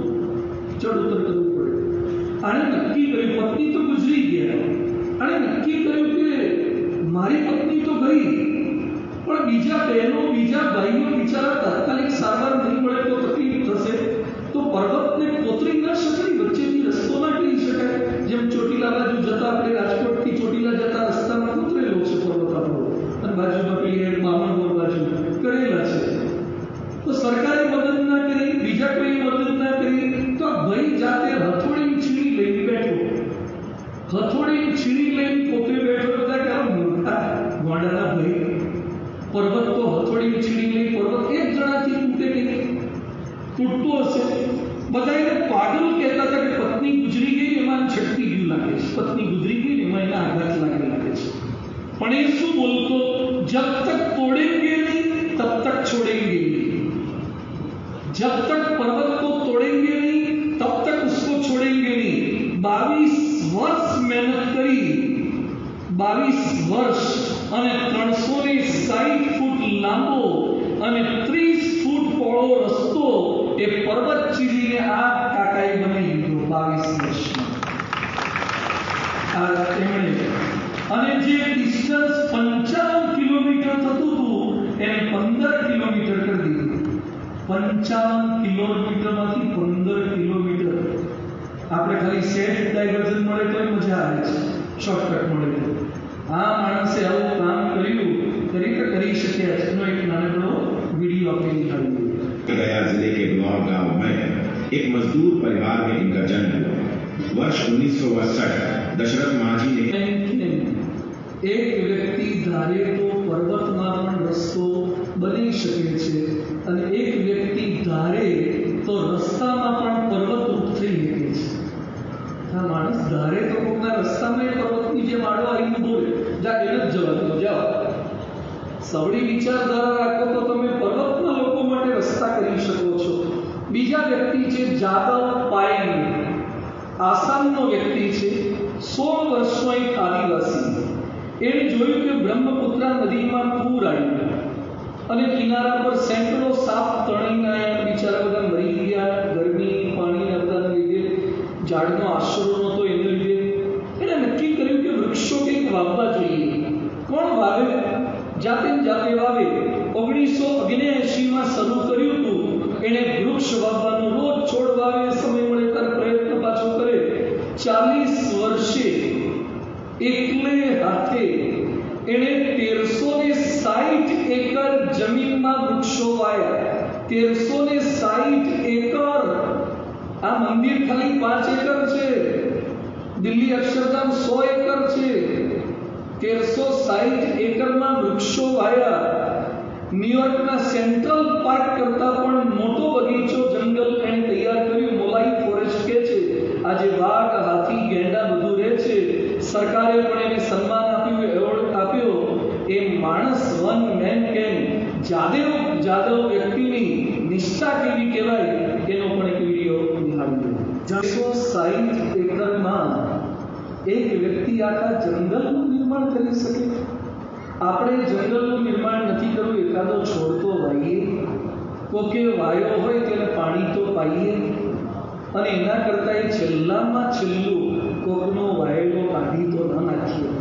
ચડ ઉતર કરવું પડે. આણે નક્કી કર્યું, પત્ની તો ગુજરી ગયા, આણે નક્કી કર્યું કે મારી પત્ની તો ગઈ, પણ બીજા બહેનો, બીજા ભાઈઓ બિચારા તાત્કાલિક સારવાર નહીં મળે તો તકલીફ થશે, તો પર્વતને કોતરી ન શકાય, વચ્ચેથી રસ્તો ના કરી શકાય. જેમ ચોટીલા બાજુ જતા, આપણે રાજકોટથી ચોટીલા જતા રસ્તામાં કોતરેલો છે પર્વત આપણો, અને બાજુમાં પેલી બામણગોર બાજુ કરેલા છે. તો સરકારે મદદ ના કરી, બીજા કોઈ મદદ ના કરી, તો આ ભાઈ જાતે હથોડી છીણી લઈને બેઠો, હથોડી છીણી લઈને પોતે બેઠો. બધા કેમ મૂર્ખા ગોંડાના ભાઈ, પર્વત તો હથોડી છીણી લઈ, પર્વત એક જણાથી તૂટે નહીં, તૂટતો હશે. બધા એને પાગલ કહેતા હતા કે પત્ની ગુજરી ગઈ એમાં છટકી ગયું લાગે છે, પત્ની ગુજરી ગઈ એમાં એના આઘાત લાગે છે. પણ એ શું બોલતો, જબ તક તોડેંગે નહીં તબ તક છોડેंगे नहीं, जब तक पर्वत को तोड़ेंगे नहीं तब तक उसको छोड़ेंगे नहीं. 22 વર્ષ મહેનત કરી, 22 વર્ષ અને 360 ફૂટ લાંબો અને 30 ફૂટ પહોળો રસ્તો એ પર્વત ચીરીને આ કાકાએ બનાવી દીધો 22 વર્ષમાં. અને જે ડિસ્ટન્સ 55 કિલોમીટર થતું હતું એને 15 કિલોમીટર કરી દીધું. 55 કિલોમીટરમાંથી 15 કિલોમીટર. આપણે ખાલી સેટ ડાયવર્ઝન મળે તો મજા આવે છે, શોર્ટકટ મળે તો. આ માણસે આવું કામ કર્યું, કરી શક્યા છે. એનો એક નાનકડો વીડિયો આપણે નિકાળી દઈએ. गया जिले के बुआव गांव में एक मजदूर परिवार में इनका जन्म हुआ. वर्ष 1962 दशरथ मांझी ने એક વ્યક્તિ ધારે તો પર્વતમાં પણ રસ્તો બની શકે છે, અને એક વ્યક્તિ ધારે તો રસ્તામાં પણ પર્વતરૂપ થઈ શકે છે. આ માણસ ધારે તો કોઈના રસ્તામાં પર્વતની જેમ આડો આવીને બોલે, જા એને જ જવા દો, જાઓ. સવડી વિચારધારા રાખો તો તમે પર્વતના લોકો માટે રસ્તા કરી શકો છો. બીજા વ્યક્તિ છે જાદવ પાયન, આસામનો વ્યક્તિ છે, 16 વર્ષનો એક આદિવાસી. એણે જોયું કે બ્રહ્મપુત્રા નદીમાં પૂર આવ્યું અને કિનારા પર સેંકડો સાપ તણીને આવ્યા. બિચારા બધા મરી ગયા, ગરમી, પાણી બધાને લીધે, ઝાડનો આશરો નહોતો એને લીધે. એણે નક્કી કર્યું કે વૃક્ષો કંઈક વાવવા જોઈએ. કોણ વાવે? જાતે વાવે. 1979માં શરૂ કર્યું હતું. એણે વૃક્ષ વાવવાનું, રોજ છોડ વાવે, સમય મળે ત્યારે પ્રયત્ન પાછો કરે. 40 વર્ષે એકલે હાથે એણે 1360 એકર જમીનમાં વૃક્ષો વાયા. 1360 એકર. આ મંદિર ખાલી 5 એકર છે, દિલ્હી અક્ષરધામ 100 એકર છે. 1360 એકરમાં વૃક્ષો વાયા. ન્યુયોર્કના સેન્ટ્રલ પાર્ક કરતા પણ મોટો બગીચો, જંગલ એણે તૈયાર કર્યું. મોલાઈ ફોરેસ્ટ કે છે. આજે વાઘ, હાથી, ગેંડા બધું રહે છે. સરકારે પણ એને સન્માન આપ્યું, એવોર્ડ આપ્યો. એ માણસ વન મેન કેન, જાદવ વ્યક્તિની નિષ્ઠા કેવી કહેવાય એનો પણ એક વિડીયો નિહાળી લો. 160 એકરમાં એક વ્યક્તિ આખા જંગલનું નિર્માણ કરી શકે. આપણે જંગલનું નિર્માણ નથી કરવું, એકાદો છોડ તો વાઈએ, કોકે વાયો હોય તેને પાણી તો પાઈએ, અને એના કરતાં એ છેલ્લામાં છેલ્લું કોકનો વાયેલો કાઢી તો ન નાખીએ,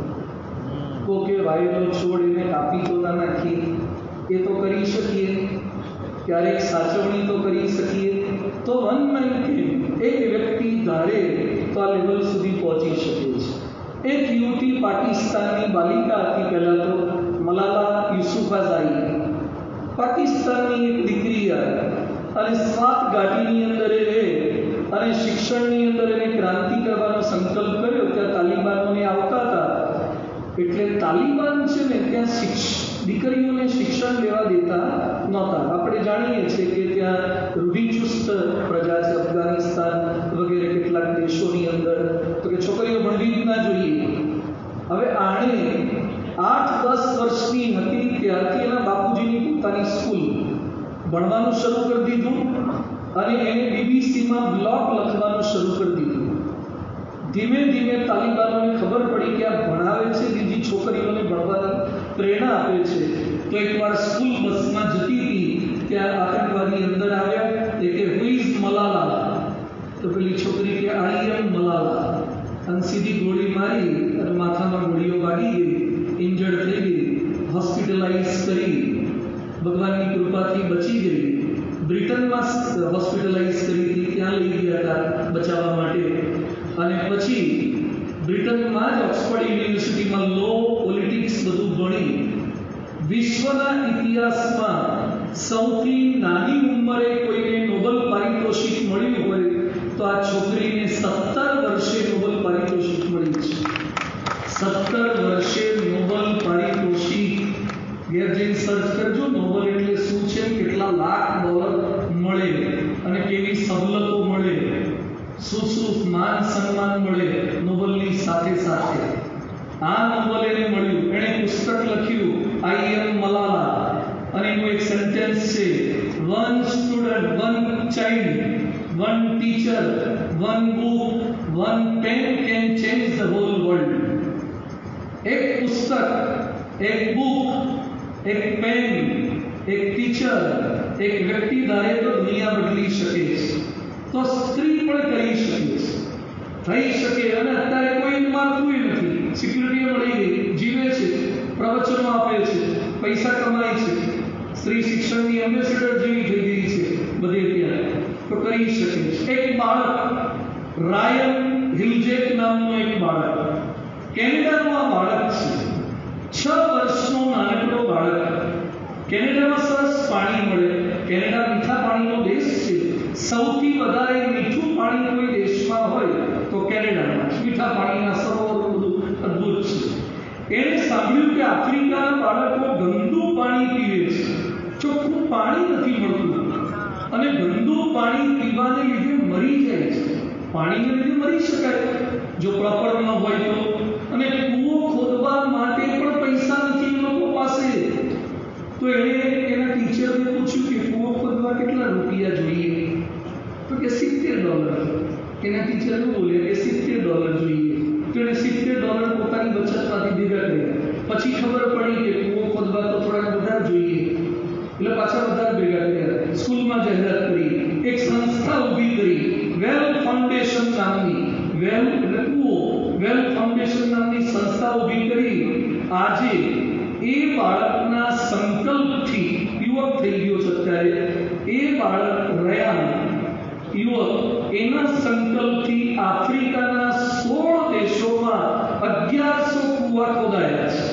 કોકે વાયેલો છોડ એને કાપી તો ના નાખીએ. એ તો કરી શકીએ, ક્યારેક સાચવણી તો કરી શકીએ. તો 119 એક વ્યક્તિ ધારે તો આ લેવલ સુધી પહોંચી શકે છે. એક યુવતી પાકિસ્તાનની બાલિકા હતી, પહેલા તો મલાલા યુસુફઝાઈ, પાકિસ્તાનની એક દીકરી અને સ્વાત ઘાટીની અંદર એ રહે અને શિક્ષણની અંદર એને ક્રાંતિ કરવાનો સંકલ્પ કર્યો. ત્યાં તાલિબાનોને આવતા હતા, એટલે તાલિબાન છે ને ત્યાં દીકરીઓને શિક્ષણ લેવા દેતા નહોતા. આપણે જાણીએ છીએ કે ત્યાં રૂઢિચુસ્ત પ્રજા છે, અફઘાનિસ્તાન વગેરે કેટલાક દેશોની અંદર, તો કે છોકરીઓ ભણવી જ ના જોઈએ. હવે આણે 8-10 વર્ષની હતી ત્યારથી એના બાપુજીની પોતાની સ્કૂલ ભણવાનું શરૂ કરી દીધું અને એને બીબીસીમાં બ્લોગ લખવાનું શરૂ કરી દીધું. ધીમે ધીમે તાલિબાનોને ખબર પડી કે આ ભણાવે છે, બીજી છોકરીઓને ભણવાની પ્રેરણા આપે છે. તો એકવાર સ્કૂલ બસમાં જતી હતી ત્યાં આતંકવાદી અંદર આવ્યા. એ કે હુ ઇઝ મલાલા? તો પેલી છોકરી કે આઈ એમ મલાલા. અને સીધી ગોળી મારી અને માથામાં ગોળીઓ વાગી ગઈ, ઇન્જર્ડ થઈ ગઈ, હોસ્પિટલાઇઝ કરી, ભગવાનની કૃપાથી બચી ગઈ. બ્રિટનમાં હોસ્પિટલાઇઝ કરી હતી, ત્યાં લઈ ગયા હતા બચાવવા માટે. અને પછી બ્રિટનમાં જ ઓક્સફર્ડ યુનિવર્સિટીમાં લો, પોલિટિક્સ બધું ભણી વિશ્વના ઇતિહાસમાં સૌથી નાની ઉંમરે કોઈને નોબેલ પારિતોષિક મળ્યું હોય તો આ છોકરીને 17 વર્ષે નોબેલ પારિતોષિક મળી છે. 17 વર્ષે નોબેલ પારિતોષિક. ઘેર જઈને સર્ચ કરજો નોબેલ એટલે શું છે, કેટલા લાખ ડોલર મળે અને કેવી સવલતો મળે, શું શું માન સન્માન મળે નોબેલની સાથે સાથે. આ નોબેલ એને મળ્યું. એણે પુસ્તક લખ્યું આઈ એમ મલાલા અને એનું એક સેન્ટેન્સ છે, one student, one child, one teacher, one book, one pen can change the whole world. એક પુસ્તક, એક બુક, એક પેન, એક ટીચર, એક વ્યક્તિ ધારે તો દુનિયા બદલી શકે છે. તો સ્ત્રી પણ કરી શકે છે, થઈ શકે. અને અત્યારે કોઈ માનતું નથી. સિક્યુરિટી મળી ગઈ, જીવે છે, પ્રવચનો આપે છે, પૈસા કમાય છે, સ્ત્રી શિક્ષણની એમ્બેસેડર જેવી થઈ ગઈ છે બધે ત્યાં. તો કરી શકે છે. એક બાળક, રાયન હિલજેક નામનું એક બાળક, કેનેડાનું આ બાળક છે. 6 વર્ષનો નાનકડો બાળક. કેનેડામાં સરસ પાણી મળે. કેનેડા મીઠા પાણીનો દેશ છે. સૌથી વધારે મીઠું પાણી કોઈ દેશમાં હોય તો કેનેડામાં. મીઠા પાણીના સરોવર બધું અદ્ભુત છે. એણે સાંભળ્યું કે આફ્રિકાના બાળકો ગંદુ પાણી પીવે છે, ચોખ્ખું પાણી નથી મળતું અને ગંદુ પાણી પીવાને લીધે મરી જાય છે. પાણીને લીધે મરી શકાય જો પ્રોપર ન હોય તો. અને કૂવો ખોદવા માટે પણ પૈસા નથી એ લોકો પાસે. તો એણે એના ટીચરને પૂછ્યું કે કૂવો ખોદવા કેટલા રૂપિયા જોઈએ? તો કે $70. એના ટીચર બોલે કે $70 જોઈએ. તો એણે $70 પોતાની બચતમાંથી ભેગા કર્યા. પછી ખબર પડી કે કૂવો ખોદવા તો થોડા વધારે જોઈએ, એટલે પાછા વધારે ભેગા કર્યા. સ્કૂલમાં જાહેરાત કરી, એક સંસ્થા ઊભી કરી, વેલ ફાઉન્ડેશન નામની. વેલ એટલે કૂવો, વેલ ફાઉન્ડેશન નામની સંસ્થા ઊભી કરી. આજે એ બાળકના સંકલ્પથી, યુવક થઈ ગયો છે અત્યારે, એ બાળક રહ્યા યુવક, એના સંકલ્પથી આફ્રિકાના 16 દેશોમાં 1100 કૂવા ખોદાયા છે.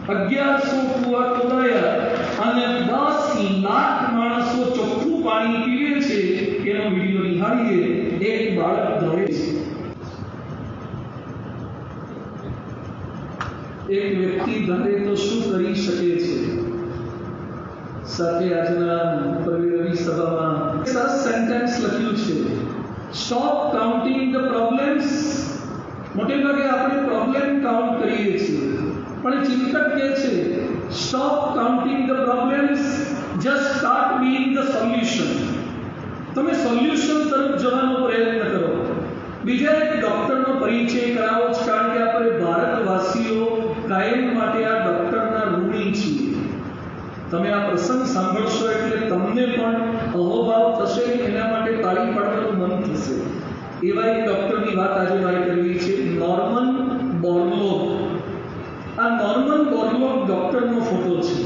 1100 કૂવા ખોદાયા અને 10 લાખ માણસો ચોખ્ખું પાણી પીવે છે. એનો વિડીયો નિહાળીએ. એક બાળક દોડે છે. એક વ્યક્તિ ધારે તો શું કરી શકે છે. સાથે આજના પરિવારની સભામાં સરસ સેન્ટેન્સ લખ્યું છે, સ્ટોપ કાઉન્ટિંગ ધ પ્રોબ્લેમ્સ. મોટે ભાગે આપણે પ્રોબ્લેમ કાઉન્ટ કરીએ છીએ, પણ ચિંતક કહે છે stop counting the problems, just start being the solution. તમે સોલ્યુશન તરફ જવાનો પ્રયત્ન કરો. બીજા એક ડૉક્ટરનો પરિચય કરાવો જ, કારણ કે આપણે ભારતવાસીઓ કાયમ માટે આ ડૉક્ટરના ઋણી છીએ. તમે આ પ્રસંગ સાંભળશો એટલે તમને પણ અહોભાવ થશે, એના માટે તાળી પાડવાનું મન થશે. એવા એક ડૉક્ટરની વાત આજે મારે કરવી છે, નોર્મન બોરલોગ. આ નોર્મન બોરલોગ ડૉક્ટરનો ફોટો છે.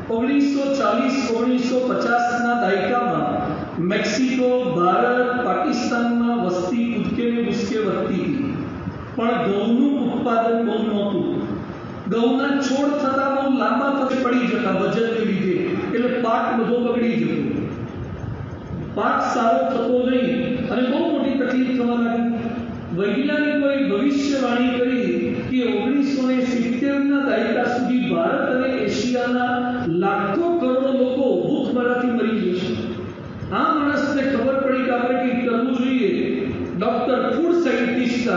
1940-1950ના દાયકામાં મેક્સિકો, ભારત, પાકિસ્તાનમાં વસ્તી કૂદકે ને ભૂસકે વધતી હતી, પણ ઘઉંનું ઉત્પાદન બહુ નહોતું. ઘઉંના છોડ થતા બહુ લાંબા પડી જતા વજનને લીધે, એટલે પાક બધો બગડી જતો. પાક સારો થતો નહીં અને બહુ મોટી તકલીફ થવા લાગી. વૈજ્ઞાનિકોએ ભવિષ્યવાણી કરી કે 1970ના દાયકા સુધી ભારત અને એશિયાના લાખો કરોડ લોકો કરવું જોઈએ. ડોક્ટર ફૂડ સાયન્ટિસ્ટ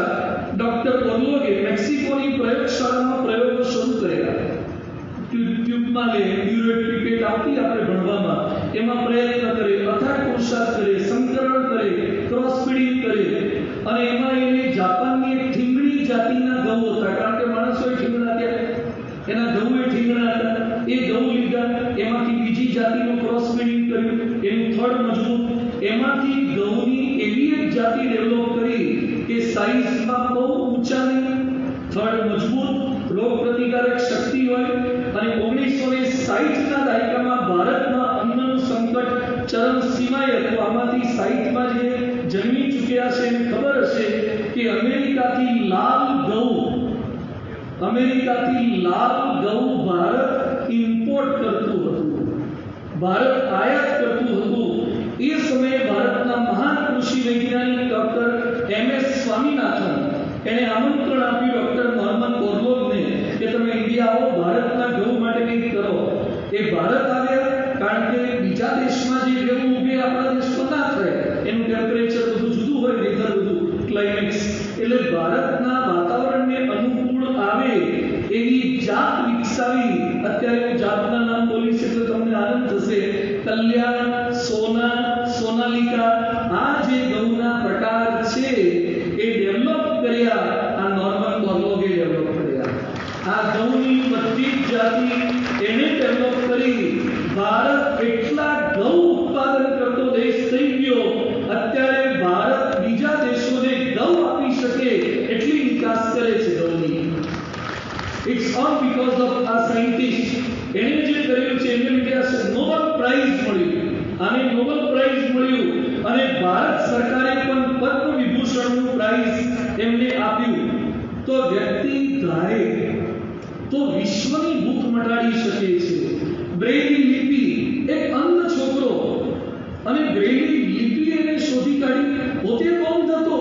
ડોક્ટર ઓર્લોગે મેક્સિકોની પ્રયોગશાળામાં પ્રયોગો શરૂ કર્યા. ટ્યુબમાં લે ડ્યુરેટ પિપેટ આવતી આપણે ભણવામાં, એમાં પ્રયત્ન કરે, અથાગ પુરુષાર્થ કરે, સંકરણ કરે, ક્રોસ ફીડિંગ કરે, અને એમાં એને જાપાનની એક ઠીંગણી જાતિના ગૌ હતા, કારણ કે માણસોએ ઠીંગણા ત્યાં એના ગૌએ ઠીંગણા હતા, એ ગૌ લીધા, એમાંથી બીજી જાતિનું ક્રોસ ફીડિંગ કર્યું, એનું થડ મજબૂત, એમાંથી ગૌની એવી એક જાતિ ડેવલપ કરી કે સાઈઝમાં બહુ ઊંચા નહીં, થડ મજબૂત, રોગ પ્રતિકારક શક્તિ હોય. અને 1960ના દાયકામાં ભારતમાં અન્નનું સંકટ ચરમસીમાએ હતું. આમાંથી 60માં જે જન્મી ચૂક્યા છે એને ખબર હશે કે અમેરિકાથી લાલ ઘઉં ભારત ઇમ્પોર્ટ કરતું હતું, ભારત આયાત કરતું હતું. એ સમયે ભારતના મહાન કૃષિ વૈજ્ઞાનિક ડોક્ટર MS સ્વામીનાથન એને આમંત્રણ આપ્યું ડોક્ટર નોર્મન બોરલોગને કે તમે ઇન્ડિયા આવો, ભારતના ઘઉં માટે કંઈક કરો. એ ભારત આવ્યા, કારણ કે બીજા દેશમાં જે ઘઉં ઉગે આપણા દેશમાં ના થાય, એનું ટેમ્પરેચર બધું જુદું હોય, વેધર બધું ક્લાઇમેક્સ, એટલે ભારતના વાતાવરણને અનુકૂળ આવે એવી જાત વિકસાવી. અત્યારે હું જાતના નામ બોલીશ એટલે તમને આનંદ થશે. કલ્યાણ, સોના, સોનાલિકા, આ જે ઘઉંના પ્રકાર છે એ ડેવલપ કર્યા આ નોર્મન બોરલોગે ડેવલપ કર્યા. આ ઘઉંની બધી જ જાતિ એને ડેવલપ કરી. ભારત એટલા ઘઉં ઉત્પાદન કરતો દેશ થઈ ગયો, અત્યારે ભારત બીજા દેશોને ઘઉં આપી શકે એટલી નિકાસ કરે છે ઘઉંની. ઇટ્સ ઓલ બીકોઝ ઓફ આ સાયન્ટિસ્ટ. એણે જે કર્યું છે એને લીધે નોબેલ પ્રાઇઝ મળ્યું, આને નોબેલ પ્રાઇઝ મળ્યું, અને ભારત સરકારે પણ પદ્મ વિભૂષણનું પ્રાઇઝ એમને આપ્યું. તો વ્યક્તિ ધારે તો વિશ્વની ભૂખ મટાડી શકે છે. બ્રેઇલી લિપિ, એક અંધ છોકરો, અને બ્રેઇલી લિપિ એને શોધી કાઢી. પોતે તો અંધ હતો,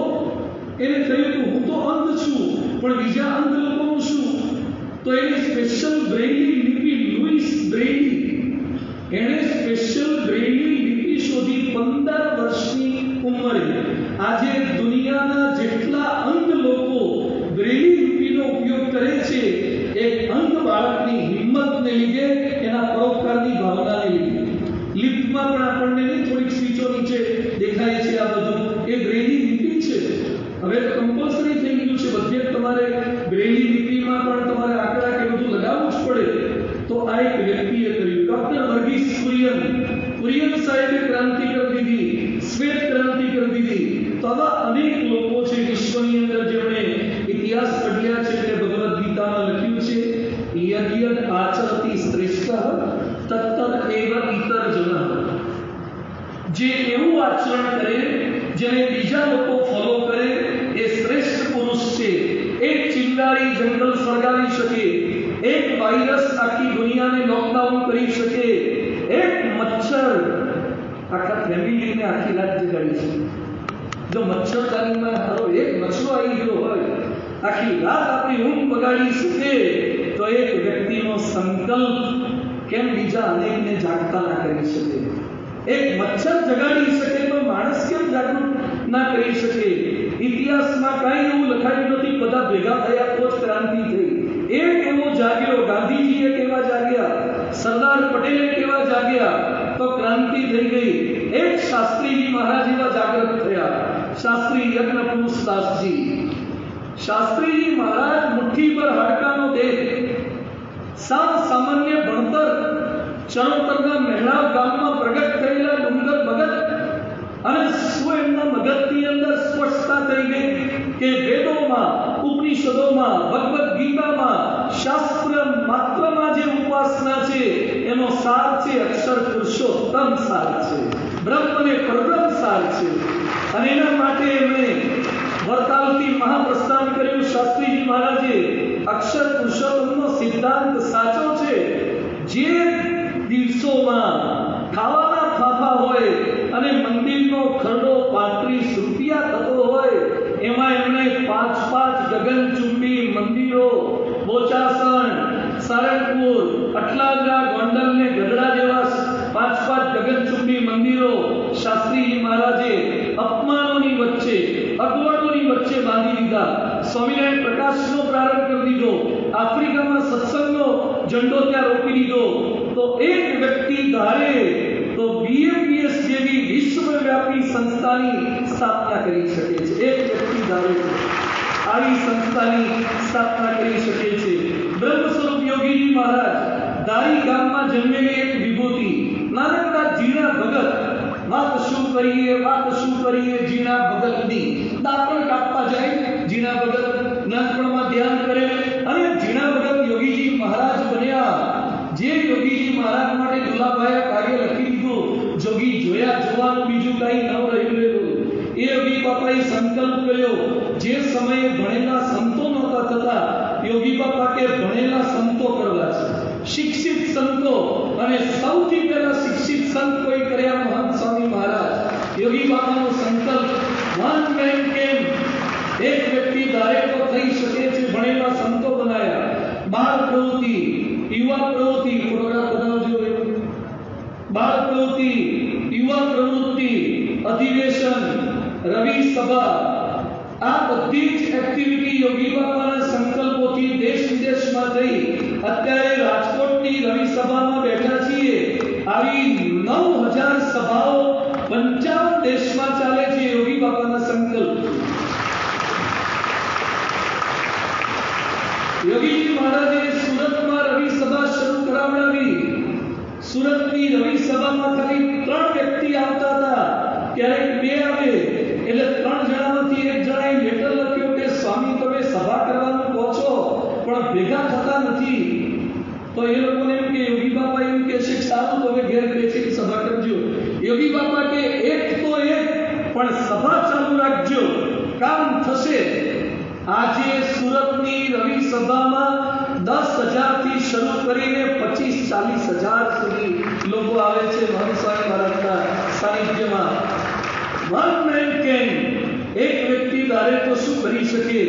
એને કહ્યું કે હું તો અંધ છું, પણ બીજા અંધ લોકોનું શું? તો એને સ્પેશિયલ બ્રેઇલી લિપિ, લુઈસ બ્રેઇલી, એણે સ્પેશિયલ બ્રેઇલી લિપિ શોધી 15 વર્ષની ઉંમરે. આજે દુનિયાના જેટલા અંધ લોકો બ્રેઇલી લિપિનો ઉપયોગ કરે છે, એક અંધ બાળકની હિંમતને લીધે, એના પરોપકારની ભાવનાને લીધે. લિફ્ટમાં પણ આપણને થોડીક સ્વીચો નીચે દેખાય છે, આ બધું એ બ્રેઇલી લિપિ છે. હવે તો કમ્પલસરી થઈ ગયું છે, બધે તમારે બ્રેઇલી લિપિમાં પણ તમારે આંકડા કે બધું લગાવવું જ પડે. તો આ એક વ્યક્તિએ કર્યું. ડોક્ટર વર્ગીસ કુરિયન સાહેબે ક્રાંતિ કરી દીધી, શ્વેત ક્રાંતિ કરી દીધી. તો આવા અનેક લોકો છે વિશ્વની અંદર જેમણે ઇતિહાસ ઘડ્યા છે. એટલે ભગવદ્ ગીતામાં લખ્યું છે, યદ યદ આચરતિ શ્રેષ્ઠ તત્તદ એવ ઇતર જનઃ. જે એવું આચરણ કરે જેને બીજા લોકો ફોલો કરે એ શ્રેષ્ઠ પુરુષ છે. એક ચિંગારી જંગલ સળગાવી શકે, એક વાયરસ આખી દુનિયાને લોકડાઉન કરી શકે, એક મચ્છર આખા ફેમિલીને આખી રાત જગાડી શકે. જો મચ્છરદાનીમાં હારો એક મચ્છરો આવી ગયો હોય, આખી રાત આપણી ઊંઘ બગાડી શકે, તો એક વ્યક્તિનો સંકલ્પ કેમ બીજા અનેકને જાગતા ના કરી શકે? એક મચ્છર જગાડી શકે તો માણસ કેમ જાગૃત ના કરી શકે? ઇતિહાસમાં કાંઈ એવું લખાયું નથી, બધા ભેગા થયા તો જ ક્રાંતિ થઈ. એક એવો જાગ્યો, ગાંધીજીએ કેવા જાગ્યા, સરદાર પટેલે કેવા જાગ્યા, તો ક્રાંતિ થઈ ગઈ. એક શાસ્ત્રીજી મહારાજ એવા જાગૃત થયા, શાસ્ત્રી યજ્ઞપુરુષદાસજી. શાસ્ત્રીજી મહારાજ મુઠ્ઠી પર હાડકાનો દેહ, સામાન્ય ભણતર, ચરોતરના મહેણાવ ગામમાં પ્રગટ થયેલા ડુંગર ભગત, અને શું એમના મગજની અંદર સ્પષ્ટતા થઈ ગઈ કે વેદોમાં, ઉપનિષદોમાં, ભગવદ્ ગીતામાં, શાસ્ત્ર માત્રમાં જે ઉપાસના છે એનો સાર છે અક્ષર પુરુષોત્તમ સાર છે, બ્રહ્મ અને પરબ્રહ્મ સાર છે. અને એના માટે એમણે વરતાલથી મહાપ્રસ્થાન કર્યું. શાસ્ત્રીજી મહારાજે અક્ષર પુરુષોત્તમનો સિદ્ધાંત સાચો છે. જે દિવસોમાં ખાવાના ફાફા હોય અને મંદિરનો ખરડો 35 રૂપિયા થતો હોય, એમાં એમણે 5 ગગનચુંબી મંદિરો, બોચાસણ, સારંગપુર, અટલાદરા, ગોંડલ ને ગઢડા જેવા 5 ગગનચુંબી મંદિરો શાસ્ત્રીજી મહારાજે અપમાન અગવડોની વચ્ચે બાંધી દીધા. સ્વામિનારાયણ પ્રકાશનો પ્રારંભ કરી દીધો. આફ્રિકામાં સત્સંગનો ઝંડો ત્યાં રોપી દીધો. તો એક વ્યક્તિ ધારે તો BMPS જેવી વિશ્વવ્યાપી સંસ્થાની સ્થાપના કરી શકે છે. એક વ્યક્તિ ધારે આવી સંસ્થાની સ્થાપના કરી શકે છે. બ્રહ્મ સ્વરૂપ યોગીજી મહારાજ ધારી ગામમાં જન્મેલી એક વિભૂતિ, નાનકડા જીણા ભગત. વાત શું કરીએ જીણા ભગતની. દાપણ કાપવા જાય જીણા ભગત, નાનપણમાં ધ્યાન કરે અને જીણા ભગત યોગીજી મહારાજ બન્યા. જે યોગીજી મહારાજ માટે દુલાભાઈએ કાર્ય લખી દીધું, જોગી જોયા જોવાનું બીજું કઈ ન રહ્યું. એ યોગી બાપાએ સંકલ્પ કર્યો. જે સમયે ભણેલા સંતો નહોતા થતા, યોગી બાપા કે ભણેલા સંતો કરવા છે, શિક્ષિત સંતો. અને સૌથી પહેલા શિક્ષિત સંત કોઈ કર્યા મહંત સ્વામી મહારાજ. યોગી બાપાનો સંકલ્પ વન મેન કેમ, એક વ્યક્તિ ધારે તો થઈ શકે છે, ભણેલા સંતો બનાવ્યા. બાળ પ્રવૃત્તિ, યુવા પ્રવૃત્તિ, ફોટોગ્રાફ બનાવજો. બાળ પ્રવૃત્તિ, યુવા પ્રવૃત્તિ, અધિવેશન, રવિ સભા, આ બધી જ એક્ટિવિટી યોગી બાપાના સંકલ્પોથી દેશ વિદેશમાં થઈ. અત્યારે રાજકોટની રવિ સભામાં બેઠા છીએ. આવી 9000 સભાઓ 55 દેશમાં ચાલે છે યોગી બાપાના સંકલ્પ. યોગીજી મહારાજે સુરતમાં રવિ સભા શરૂ કરાવડાવી. સુરતની રવિ સભામાં ખાલી 3 વ્યક્તિ આવતા હતા, ક્યારેક 2 આવે. એટલે 3 જણામાંથી એક જણાએ લેટર લખ્યો કે સ્વામી તમે સભા કરવાનું કહો છો પણ ભેગા થતા નથી. તો એ લોકોને એમ કે યોગી બાપા એમ કે છે સારું તો હવે ઘેર બેસીને સભા કરજો. યોગી બાપા કે એક તો એક, પણ સભા ચાલુ રાખજો, કામ થશે. આજે સુરતની રવિ સભામાં 10,000 થી શરૂ કરીને 25-40,000 સુધી લોકો આવે છે મહંત સ્વામી મહારાજના સાનિધ્યમાં. વન મેન કેન, એક વ્યક્તિ ધારે તો શું કરી શકે.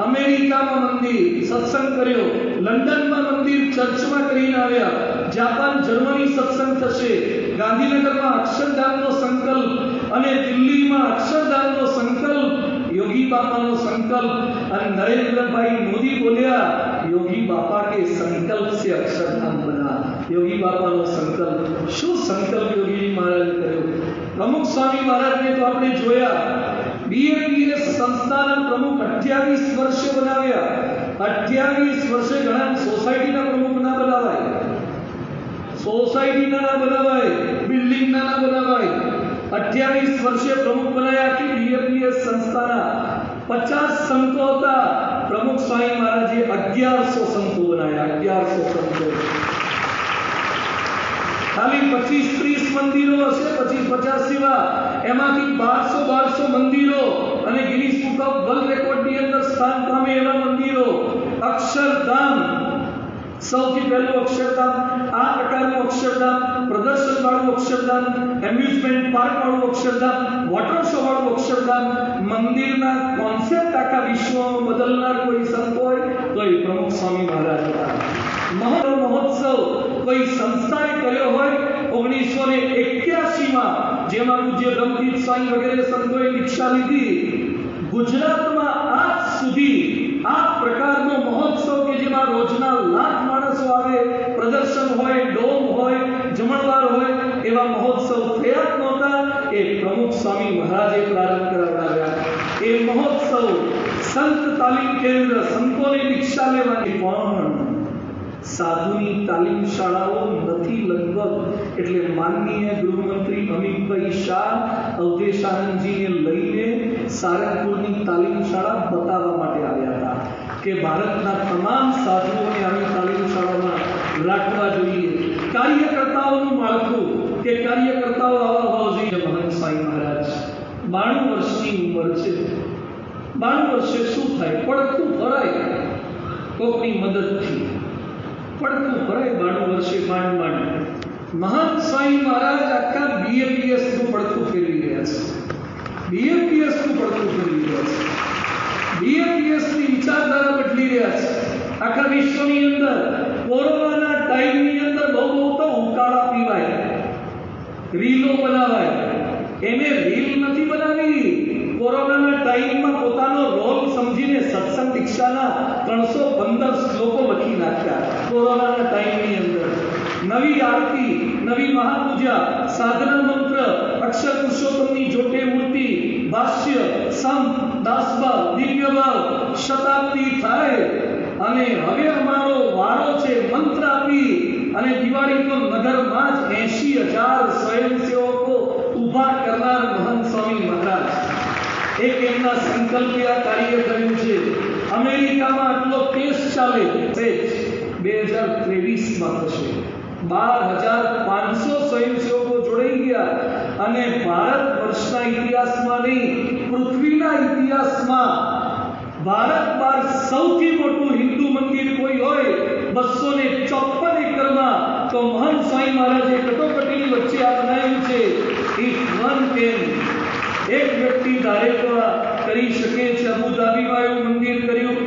અમેરિકામાં મંદિર, સત્સંગ કર્યો. લંડનમાં મંદિર, ચર્ચમાં કરીને આવ્યા. જાપાન, જર્મની સત્સંગ થશે. ગાંધીનગરમાં અક્ષરધામનો સંકલ્પ અને દિલ્હીમાં અક્ષરધામનો સંકલ્પ. યોગી બાપાનો સંકલ્પ. અને નરેન્દ્રભાઈ મોદી બોલ્યા યોગી બાપા કે સંકલ્પ से अक्षरधाम बना. योगी बापाનો સંકલ્પ. શું સંકલ્પ યોગીજી મહારાજે કર્યો. પ્રમુખ સ્વામી મહારાજને તો આપણે જોયા. BMPS સંસ્થાના પ્રમુખ 28 વર્ષે બનાવ્યા. 28 વર્ષે ઘણા સોસાયટીના પ્રમુખ ના બનાવાય, સોસાયટીના ના બનાવાય, બિલ્ડિંગના ના બનાવાય. 28 વર્ષે પ્રમુખ બનાવ્યા કે BMPS સંસ્થાના 50 સંતો હતા. પ્રમુખ સ્વામી મહારાજે 1100 સંતો બનાવ્યા. 1100 સંતો. ખાલી 25-30 મંદિરો હશે, 25-50 જેવા. એમાંથી 1200 મંદિરો અને ગિનિસ બુક ઓફ વર્લ્ડ રેકોર્ડની અંદર સ્થાન પામે એવા મંદિરો. અક્ષરધામ, સૌથી પહેલું અક્ષરધામ, આ પ્રકારનું અક્ષરધામ, પ્રદર્શન વાળું અક્ષરધામ, એમ્યુઝમેન્ટ પાર્ક વાળું અક્ષરધામ, વોટર શો વાળું અક્ષરધામ. મંદિરના કોન્સેપ્ટ આખા વિશ્વમાં બદલનાર કોઈ સંત હોય તો એ પ્રમુખ સ્વામી મહારાજ હતા. મહોત્સવ કોઈ સંસ્થાએ કર્યો હોય 1981માં, જેમાં પૂજ્ય બ્રહ્મદીપ સ્વામી વગેરે સંતોએ દીક્ષા લીધી. ગુજરાતમાં આજ સુધી આ પ્રકારનો મહોત્સવ કે જેમાં રોજના લાખ માણસો આવે, પ્રદર્શન હોય, ડોમ હોય, જમણવાર હોય, એવા મહોત્સવ થયા જ નહોતા. એ પ્રમુખ સ્વામી મહારાજે પ્રારંભ કરાવ્યા. એ મહોત્સવ સંત તાલીમ કેન્દ્ર, સંતોની દીક્ષા લેવાની પણ સાધુની તાલીમ શાળાઓ નથી લગભગ. એટલે માનનીય ગૃહમંત્રી અમિતભાઈ શાહ અવધેશાનંદજીને લઈને સારંગપુરની તાલીમ શાળા બતાવવા માટે આવ્યા હતા કે ભારતના તમામ સાધુઓને આવી તાલીમ શાળામાં રાખવા જોઈએ. કાર્યકર્તાઓનું માળખું કે કાર્યકર્તાઓ આવા હોવા જોઈએ. મહંત સ્વામી મહારાજ 92 વર્ષની ઉંમર છે. 92 વર્ષે શું થાય? પડતું ભરાય કોકની મદદથી. પડતું ભરાય 92 વર્ષે માંડ. મહંત સ્વામી મહારાજ આખા BMPS નું પડતું ફેરવી રહ્યા છે. BMPS નું પડતું ફેરવી રહ્યા છે. BMPS ની વિચારધારા બદલી રહ્યા છે. આખા વિશ્વની અંદર કોરોનાના ટાઈમની અંદર બહુ તો ઉકાળા પીવાય, રીલો બનાવાય. એને રીલ નથી બનાવી. કોરોનાના ટાઈમમાં પોતાનો રોલ સમજીને સત્સંગ દીક્ષાના 315 શ્લોકો લખી નાખ્યા. કોરોનાના ટાઈમની અંદર નવી આરતી, નવી મહાપૂજા, સાધના મંત્ર, અક્ષર પુરુષોત્તમની જોટે મૂર્તિ, ભાષ્ય, સંત, દાસભાવ, દિવ્યભાવ, શતાબ્દી થાય અને હવે અમારો વારો છે મંત્ર આપી અને દિવાળી તો નગરમાં જ 80,000 સ્વયંસેવકો ઊભા કરનાર મહંત સ્વામી મહારાજ એક એમના સંકલ્પે આ કાર્ય કર્યું છે. અમેરિકામાં આટલો કેસ ચાલે છે 2023માં થશે. 12,500 સ્વયંસેવકો જોડાઈ ગયા અને ભારત વર્ષના ઇતિહાસમાં નહીં, પૃથ્વીના ઇતિહાસમાં ભારત સૌથી મોટું હિન્દુ મંદિર કોઈ હોય 254 એકરમાં તો મહંત સ્વામી મહારાજે કટોકટીની વચ્ચે આ બનાવ્યું છે. ઇફ વન કેન, એક વ્યક્તિ ધારે તો કરી શકે છે. અબુધાબીમાં એવું મંદિર કર્યું,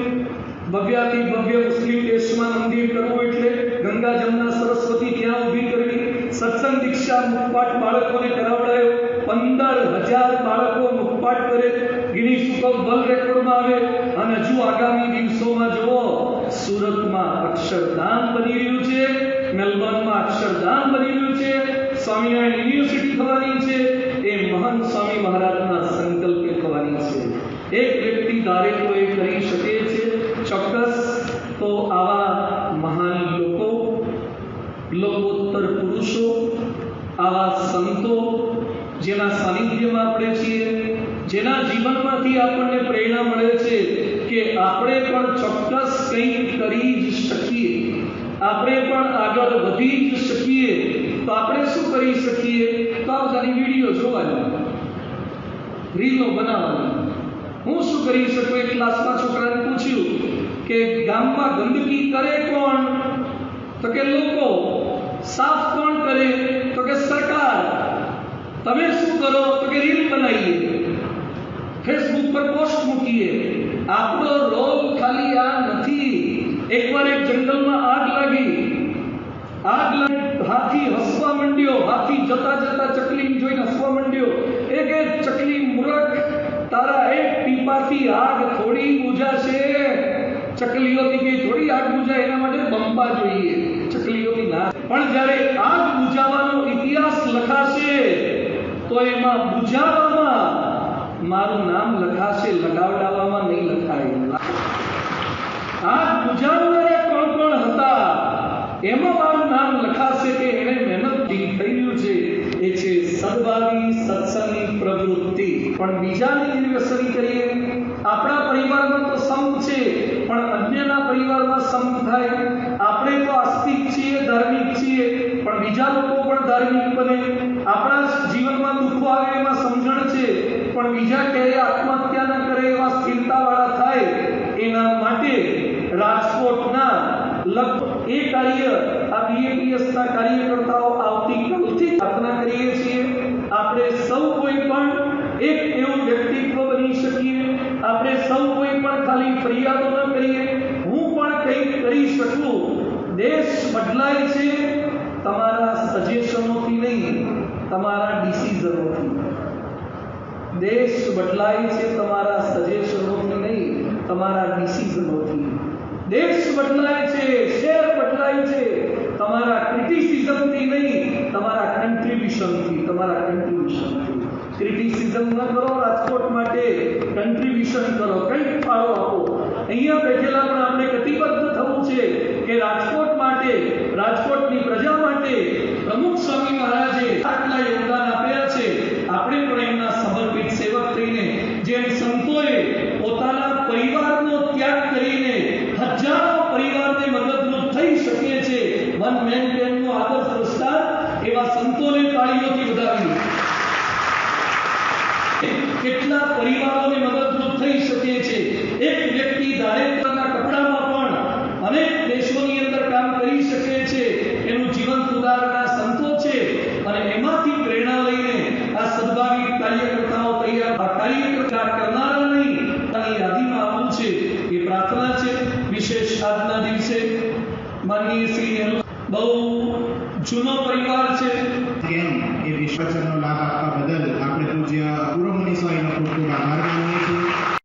ભવ્યાથી ભવ્ય મુસ્લિમ દેશમાં મંદિર કરવું એટલે ગંગા જમના સરસ્વતી ત્યાં ઊભી કરવી. સત્સંગ દીક્ષા મુખપાઠ બાળકોને કરાવડાયો, 15,000 બાળકો મુખપાઠ કરે, ગિનીસ બુક વર્લ્ડ રેકોર્ડમાં આવે. અને હજુ આગામી દિવસોમાં જુઓ, સુરતમાં અક્ષરધામ બની રહ્યું છે, મેલબર્નમાં અક્ષરધામ બની રહ્યું છે, સ્વામિનારાયણ યુનિવર્સિટી થવાની છે. એ મહંત સ્વામી મહારાજના સંકલ્પે થવાની છે. એક વ્યક્તિ ધારે તો એ કરી શકે છે ચોક્કસ. તો આવા મહાન લોકો, લોકોત્તર પુરુષો, આવા સંતો જેના સાનિધ્યમાં આપણે છીએ, જેના જીવનમાંથી આપણને પ્રેરણા મળે છે કે આપણે પણ ચોક્કસ કંઈક કરી જ શકીએ, આપણે પણ આગળ વધી જ શકીએ. તો આપણે શું કરી શકીએ? તો આ બધાની વિડીયો જોવાની, રીલો બનાવવાની. હું શું કરી શકું? એક ક્લાસમાં છોકરાને પૂછ્યું કે ગામમાં ગંદકી કરે કોણ? તો કે લોકો. સાફ કોણ કરે? તો કે સરકાર. તમે શું કરો? તો કે રીલ બનાવીએ, ફેસબુક પર પોસ્ટ મૂકીએ. આપણો રોલ ખાલી આ નથી. એકવાર એક જંગલમાં આગ લાગી, હાથી હસવા માંડ્યો, હાથી જતા જતા ચકલી જોઈને હસવા માંડ્યો. એ કે ચકલી મૂર્ખ, તારા એક ટીપાથી આગ થોડી બુઝાશે. ચકલીઓથી કે થોડી આગ બુઝાય, એના માટે બંબા જોઈએ. ચકલીઓથી ના. પણ જ્યારે આગ બુઝાવવાનો ઇતિહાસ લખાશે તો એમાં બુઝાવવામાં મારું નામ લખાશે, લગાવડાવવામાં નહીં લખાય. આગ બુઝાવનારા કોણ કોણ હતા એમાં મારું નામ લખાશે કે એને મહેનત થઈ રહ્યું છે. એ છે સદભાવી સત્સંગની પ્રવૃત્તિ. પણ બીજાની નિર્વ્યસની કરીએ. આપણા પરિવારમાં તો સંપ છે, પણ અન્યના પરિવારમાં સંપ થાય. આપણે તો આસ્તિક છીએ, ધાર્મિક છીએ, પણ બીજા લોકો પણ ધાર્મિક બને. આપણા જીવનમાં દુઃખો આવે એમાં સમજણ છે, પણ બીજા ક્યારેય આત્મહત્યા ન કરે એવા સ્થિરતાવાળા થાય. એના માટે રાજકોટના એ કાર્ય, આ બીએપીએસના કાર્યકર્તાઓ આવતીકાલથી પ્રાર્થના કરીએ છીએ. આપણે સૌ કોઈ પણ એક એવું વ્યક્તિત્વ બની શકીએ. આપણે સૌ કોઈ પણ ખાલી ફરિયાદો ન કરીએ, હું પણ કંઈક કરી શકું. દેશ બદલાય છે તમારા સજેશનોથી નહીં, તમારા ડિસિઝનોથી. દેશ બદલાય છે તમારા સજેશનોથી નહીં, તમારા ડિસિઝનોથી. દેશ બદલાય છે, શહેર બદલાય છે તમારા ક્રિટિસિઝમથી નહીં, તમારા કન્ટ્રીબ્યુશનથી. તમારા કન્ટ્રીબ્યુશનથી. ક્રિટિસિઝમ ન કરો રાજકોટ માટે, કન્ટ્રીબ્યુશન કરો, કંઈક ફાળો આપો. અહીંયા બેઠેલા પણ આપણે કટિબદ્ધ થવું છે કે રાજકોટ માટે, રાજકોટની પ્રજા માટે પ્રમુખ સ્વામી મહારાજે આટલા યોગદાન આપ્યા છે. આપણે પણ એમના સમર્પિત સેવક થઈને, જેમ સંતોએ પોતાના પરિવારનો ત્યાગ કરીને હજારો પરિવારને મદદરૂપ થઈ શકે છે. વન મેન કેનનો આદર્શ વિસ્તાર, એવા સંતોને તાળીઓથી વધાવી. કેટલા પરિવારોને મદદરૂપ થઈ શકે છે. એક વ્યક્તિ ધારે કપડામાં પણ અનેક દેશોની અંદર કામ કરી શકે છે. એનું જીવન ઉદાહરણના સંતો છે અને એમાંથી પ્રેરણા લઈને આ સદભાવી કાર્યકર્તાઓ તૈયાર, આ કાર્યકર્તા કરનારા નહીં અને યાદીમાં આવવું છે. એ પ્રાર્થના છે. વિશેષ આજના દિવસે માનનીય શ્રી બહુ જૂનો પરિવાર છે. કેમ એ વિશ્વાસનો લાભ આપવા બદલ આપણે પૂજ્ય પૂર્વ મુનિ સ્વાઈનો ખૂબ ખૂબ આભાર માનું